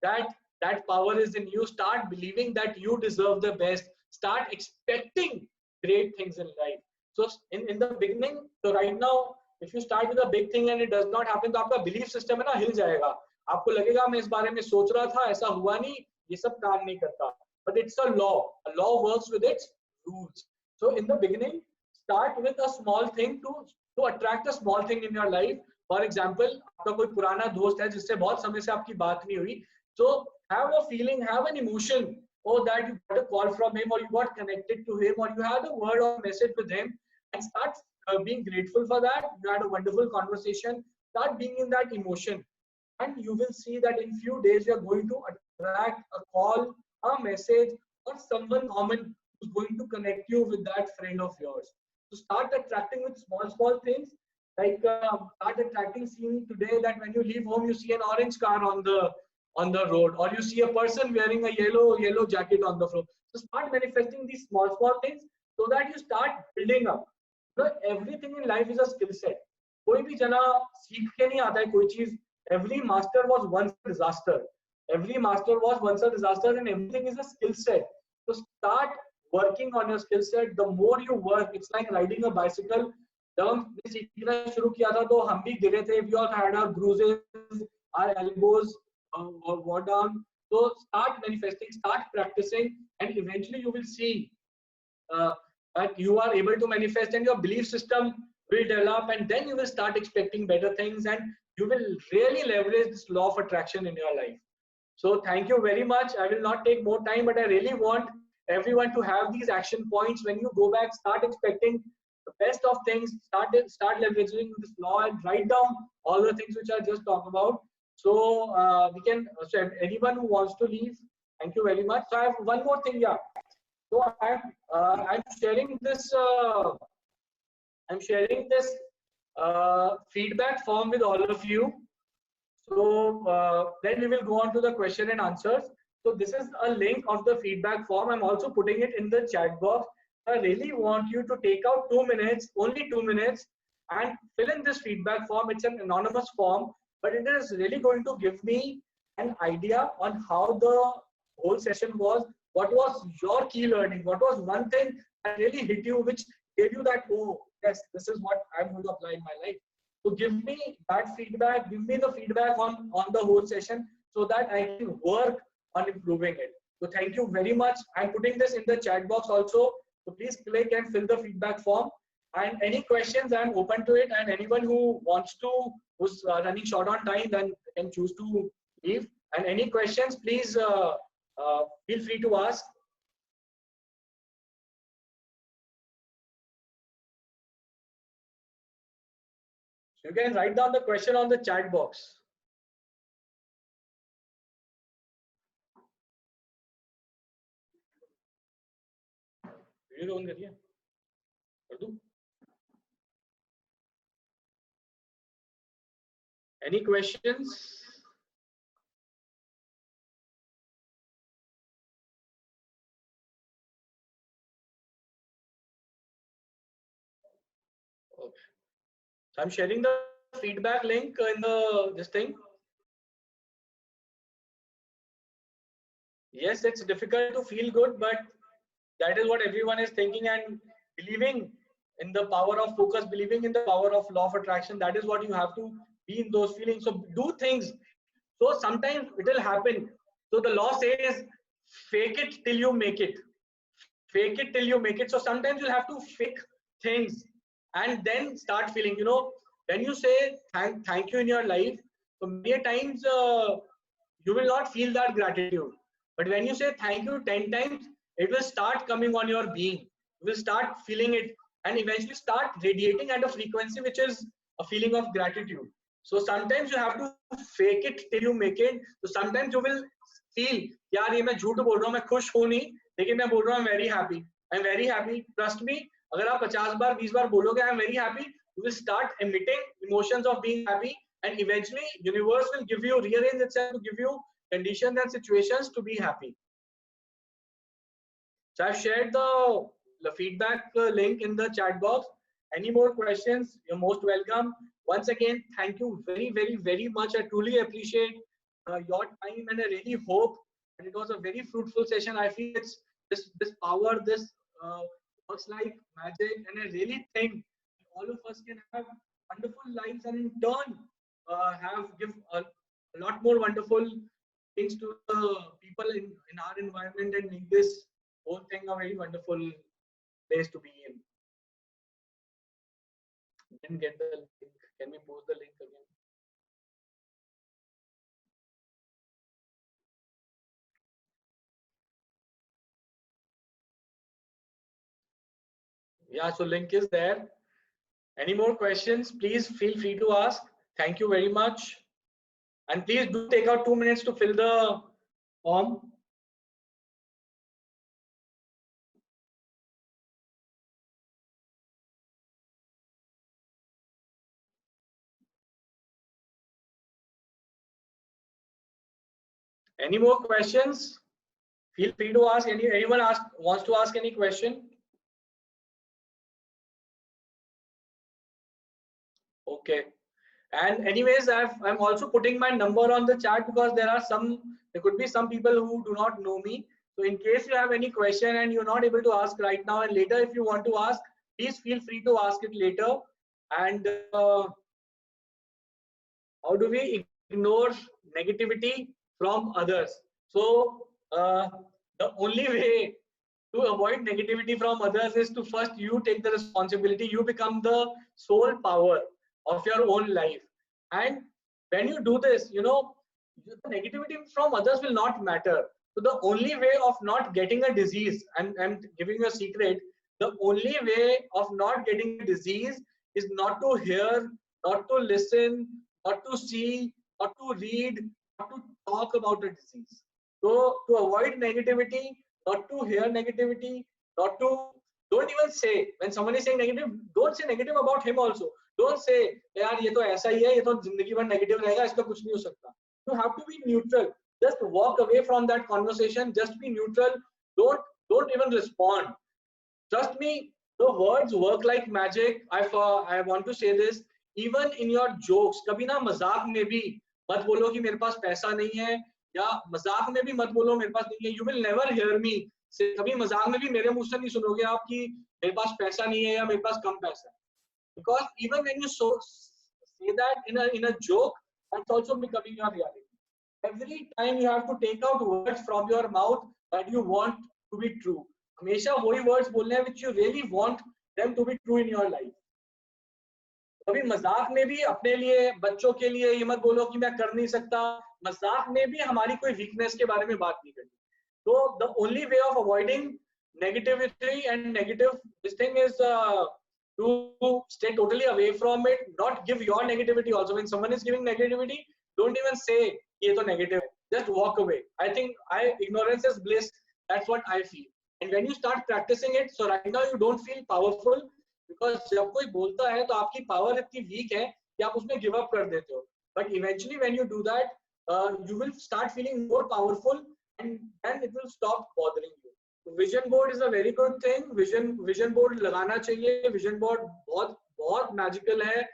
that that power is in you. Start believing that you deserve the best. Start expecting great things in life. So in the beginning, so right now, if you start with a big thing and it does not happen, तो आपका belief system है ना हिल जाएगा. आपको लगेगा मैं इस बारे में सोच रहा था, ऐसा हुआ नहीं, ये सब काम नहीं करता. But it's a law. A law works with its rules. So in the beginning, start with a small thing to attract a small thing in your life. For example, आपका कोई पुराना दोस्त है जिससे बहुत समय से आपकी बात नहीं हुई. So have a feeling, have an emotion, or that you got a call from him, or you got connected to him, or you had a word or message with him, and start being grateful for that. You had a wonderful conversation. Start being in that emotion, and you will see that in few days you are going to attract a call, a message, or someone common who's going to connect you with that friend of yours. So start attracting with small things. Like start attracting, seeing today that when you leave home you see an orange car on the road, or you see a person wearing a yellow jacket on the floor. So start manifesting these small things so that you start building up. You know, everything in life is a skill set. कोई भी जना सीख के नहीं आता है कोई चीज. Every master was once a disaster. Every master was once a disaster, and everything is a skill set. So start working on your skill set. The more you work, it's like riding a bicycle. जब हमने सीखना शुरू किया था तो हम भी गिरे थे. We all had our bruises, our elbows or war down. So start manifesting, start practicing, and eventually you will see that you are able to manifest, and your belief system will develop, and then you will start expecting better things, and you will really leverage this law of attraction in your life. So thank you very much. I will not take more time, but I really want everyone to have these action points. When you go back, start expecting the best of things, start leveraging this law, and write down all the things which I just talked about. So we can, so anyone who wants to leave, thank you very much. So I have one more thing. Yeah. So I'm sharing this feedback form with all of you. So then we will go on to the question and answers. So this is a link of the feedback form. I'm also putting it in the chat box. I really want you to take out 2 minutes, only 2 minutes, and fill in this feedback form. It's an anonymous form, but it is really going to give me an idea on how the whole session was. What was your key learning? What was one thing that really hit you, which gave you that, oh, yes, this is what I'm going to apply in my life. So give me that feedback, give me the feedback on the whole session so that I can work on improving it. So thank you very much. I'm putting this in the chat box also. So please click and fill the feedback form. And any questions, I'm open to it. And anyone who wants to, who's running short on time, then can choose to leave. And any questions, please feel free to ask. You can write down the question on the chat box. Video on करिए, कर दूं? Any questions? Okay. So I'm sharing the feedback link in the this thing. Yes, it's difficult to feel good, but that is what everyone is thinking and believing in the power of focus, believing in the power of law of attraction. That is what you have to be in those feelings. So do things. So sometimes it will happen. So the law says, fake it till you make it. Fake it till you make it. So sometimes you'll have to fake things and then start feeling. You know, when you say thank you in your life, so many times you will not feel that gratitude. But when you say thank you 10 times, it will start coming on your being. You will start feeling it and eventually start radiating at a frequency which is a feeling of gratitude. So sometimes you have to fake it till you make it. So sometimes you will feel, यार ये मैं झूठ बोल रहा हूँ, मैं खुश हूँ नहीं, लेकिन मैं बोल रहा हूँ I'm very happy. I'm very happy. Trust me. अगर आप 50 बार 20 बार बोलोगे I'm very happy, you will start emitting emotions of being happy, and eventually universe will give you, rearrange itself to give you conditions and situations to be happy. So I've shared the feedback link in the chat box. Any more questions? You're most welcome. Once again, thank you very, very, very much. I truly appreciate your time, and I really hope that it was a very fruitful session. I feel it's this power, this works like magic, and I really think all of us can have wonderful lives, and in turn give a lot more wonderful things to the people in our environment and make this whole thing a very wonderful place to be in. Didn't get the link. Can we post the link again? Yeah, so link is there. Any more questions? Please feel free to ask. Thank you very much. And please do take out 2 minutes to fill the form. Any more questions? Feel free to ask. Anyone wants to ask any question? Okay. And anyways, I'm also putting my number on the chat because there could be some people who do not know me. So in case you have any question and you're not able to ask right now, and later if you want to ask, please feel free to ask it later. And how do we ignore negativity from others? So the only way to avoid negativity from others is to first you take the responsibility. You become the sole power of your own life. And when you do this, you know, the negativity from others will not matter. So the only way of not getting a disease, and I'm giving you a secret, the only way of not getting a disease is not to hear, not to listen, not to see, not to read, not to talk about a disease. So to avoid negativity, not to hear negativity, not to, don't even say, when someone is saying negative, don't say negative about him also. Don't say, यार ये तो ऐसा ही है, ये तो जिंदगी भर negative रहेगा, इसका कुछ नहीं हो सकता. You have to be neutral. Just walk away from that conversation. Just be neutral. Don't even respond. Trust me, the words work like magic. I want to say this. Even in your jokes, कभी ना मजाक में भी मत बोलो कि मेरे पास पैसा नहीं है, या मजाक में भी मत बोलो मेरे पास नहीं है. You will never hear me say, कभी मजाक में भी मेरे मुंह से नहीं सुनोगे आप कि मेरे पास पैसा नहीं है या मेरे पास कम पैसा है. Because even when you say that in a joke, that's also becoming your reality. Every time you have to take out words from your mouth that you want to be true. हमेशा वही words बोलने हैं which you really want them to be true in your life. कभी मजाक में भी अपने लिए, बच्चों के लिए ये मत बोलो कि मैं कर नहीं सकता. मजाक में भी हमारी कोई weakness के बारे में बात नहीं करनी. So the only way of avoiding negativity and negative this thing is to stay totally away from it. Not give your negativity also. When someone is giving negativity, don't even say ये तो negative. Just walk away. I think ignorance is bliss. That's what I feel. And when you start practicing it, so right now you don't feel powerful because जब कोई बोलता है तो आपकी power इतनी weak है कि आप उसमें give up कर देते हो. But eventually when you do that, you will start feeling more powerful, and then it will stop bothering you. So vision board is a very good thing. Vision board लगाना चाहिए. Vision board बहुत magical है.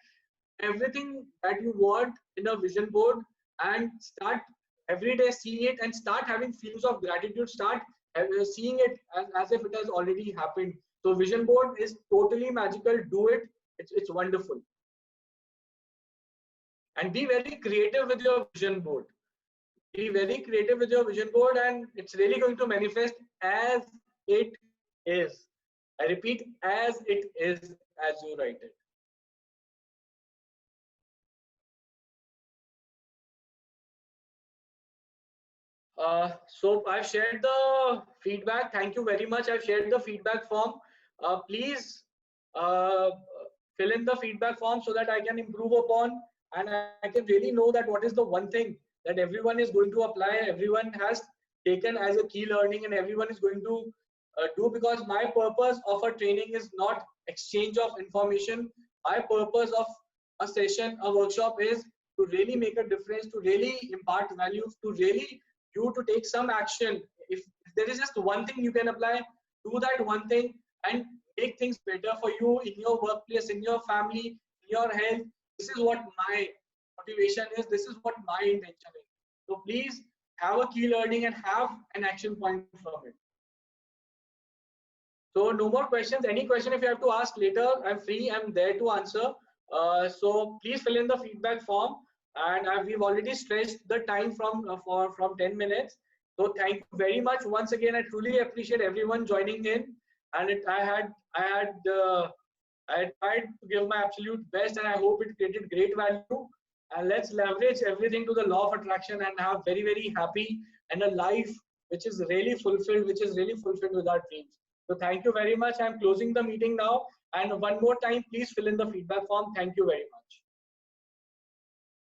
Everything that you want in a vision board, and start every day seeing it and start having feelings of gratitude. Start seeing it as if it has already happened. So vision board is totally magical. Do it. It's wonderful. And be very creative with your vision board. Be very creative with your vision board, and it's really going to manifest as it is. I repeat, as it is, as you write it. So I've shared the feedback. Thank you very much. I've shared the feedback form. Please fill in the feedback form so that I can improve upon, and I can really know that what is the one thing that everyone is going to apply, everyone has taken as a key learning, and everyone is going to do, because my purpose of a training is not exchange of information. My purpose of a session, a workshop, is to really make a difference, to really impart value, to really you to take some action. If there is just one thing you can apply, do that one thing and make things better for you in your workplace, in your family, in your health. This is what my motivation is. This is what my intention is. So please have a key learning and have an action point from it. So no more questions. Any question if you have to ask later, I'm free. I'm there to answer. So please fill in the feedback form. And we've already stretched the time from 10 minutes. So thank you very much once again. I truly appreciate everyone joining in, and I tried to give my absolute best, and I hope it created great value. And let's leverage everything to the law of attraction and have very, very happy and a life which is really fulfilled, with our dreams. So thank you very much. I'm closing the meeting now. And one more time, please fill in the feedback form. Thank you very much.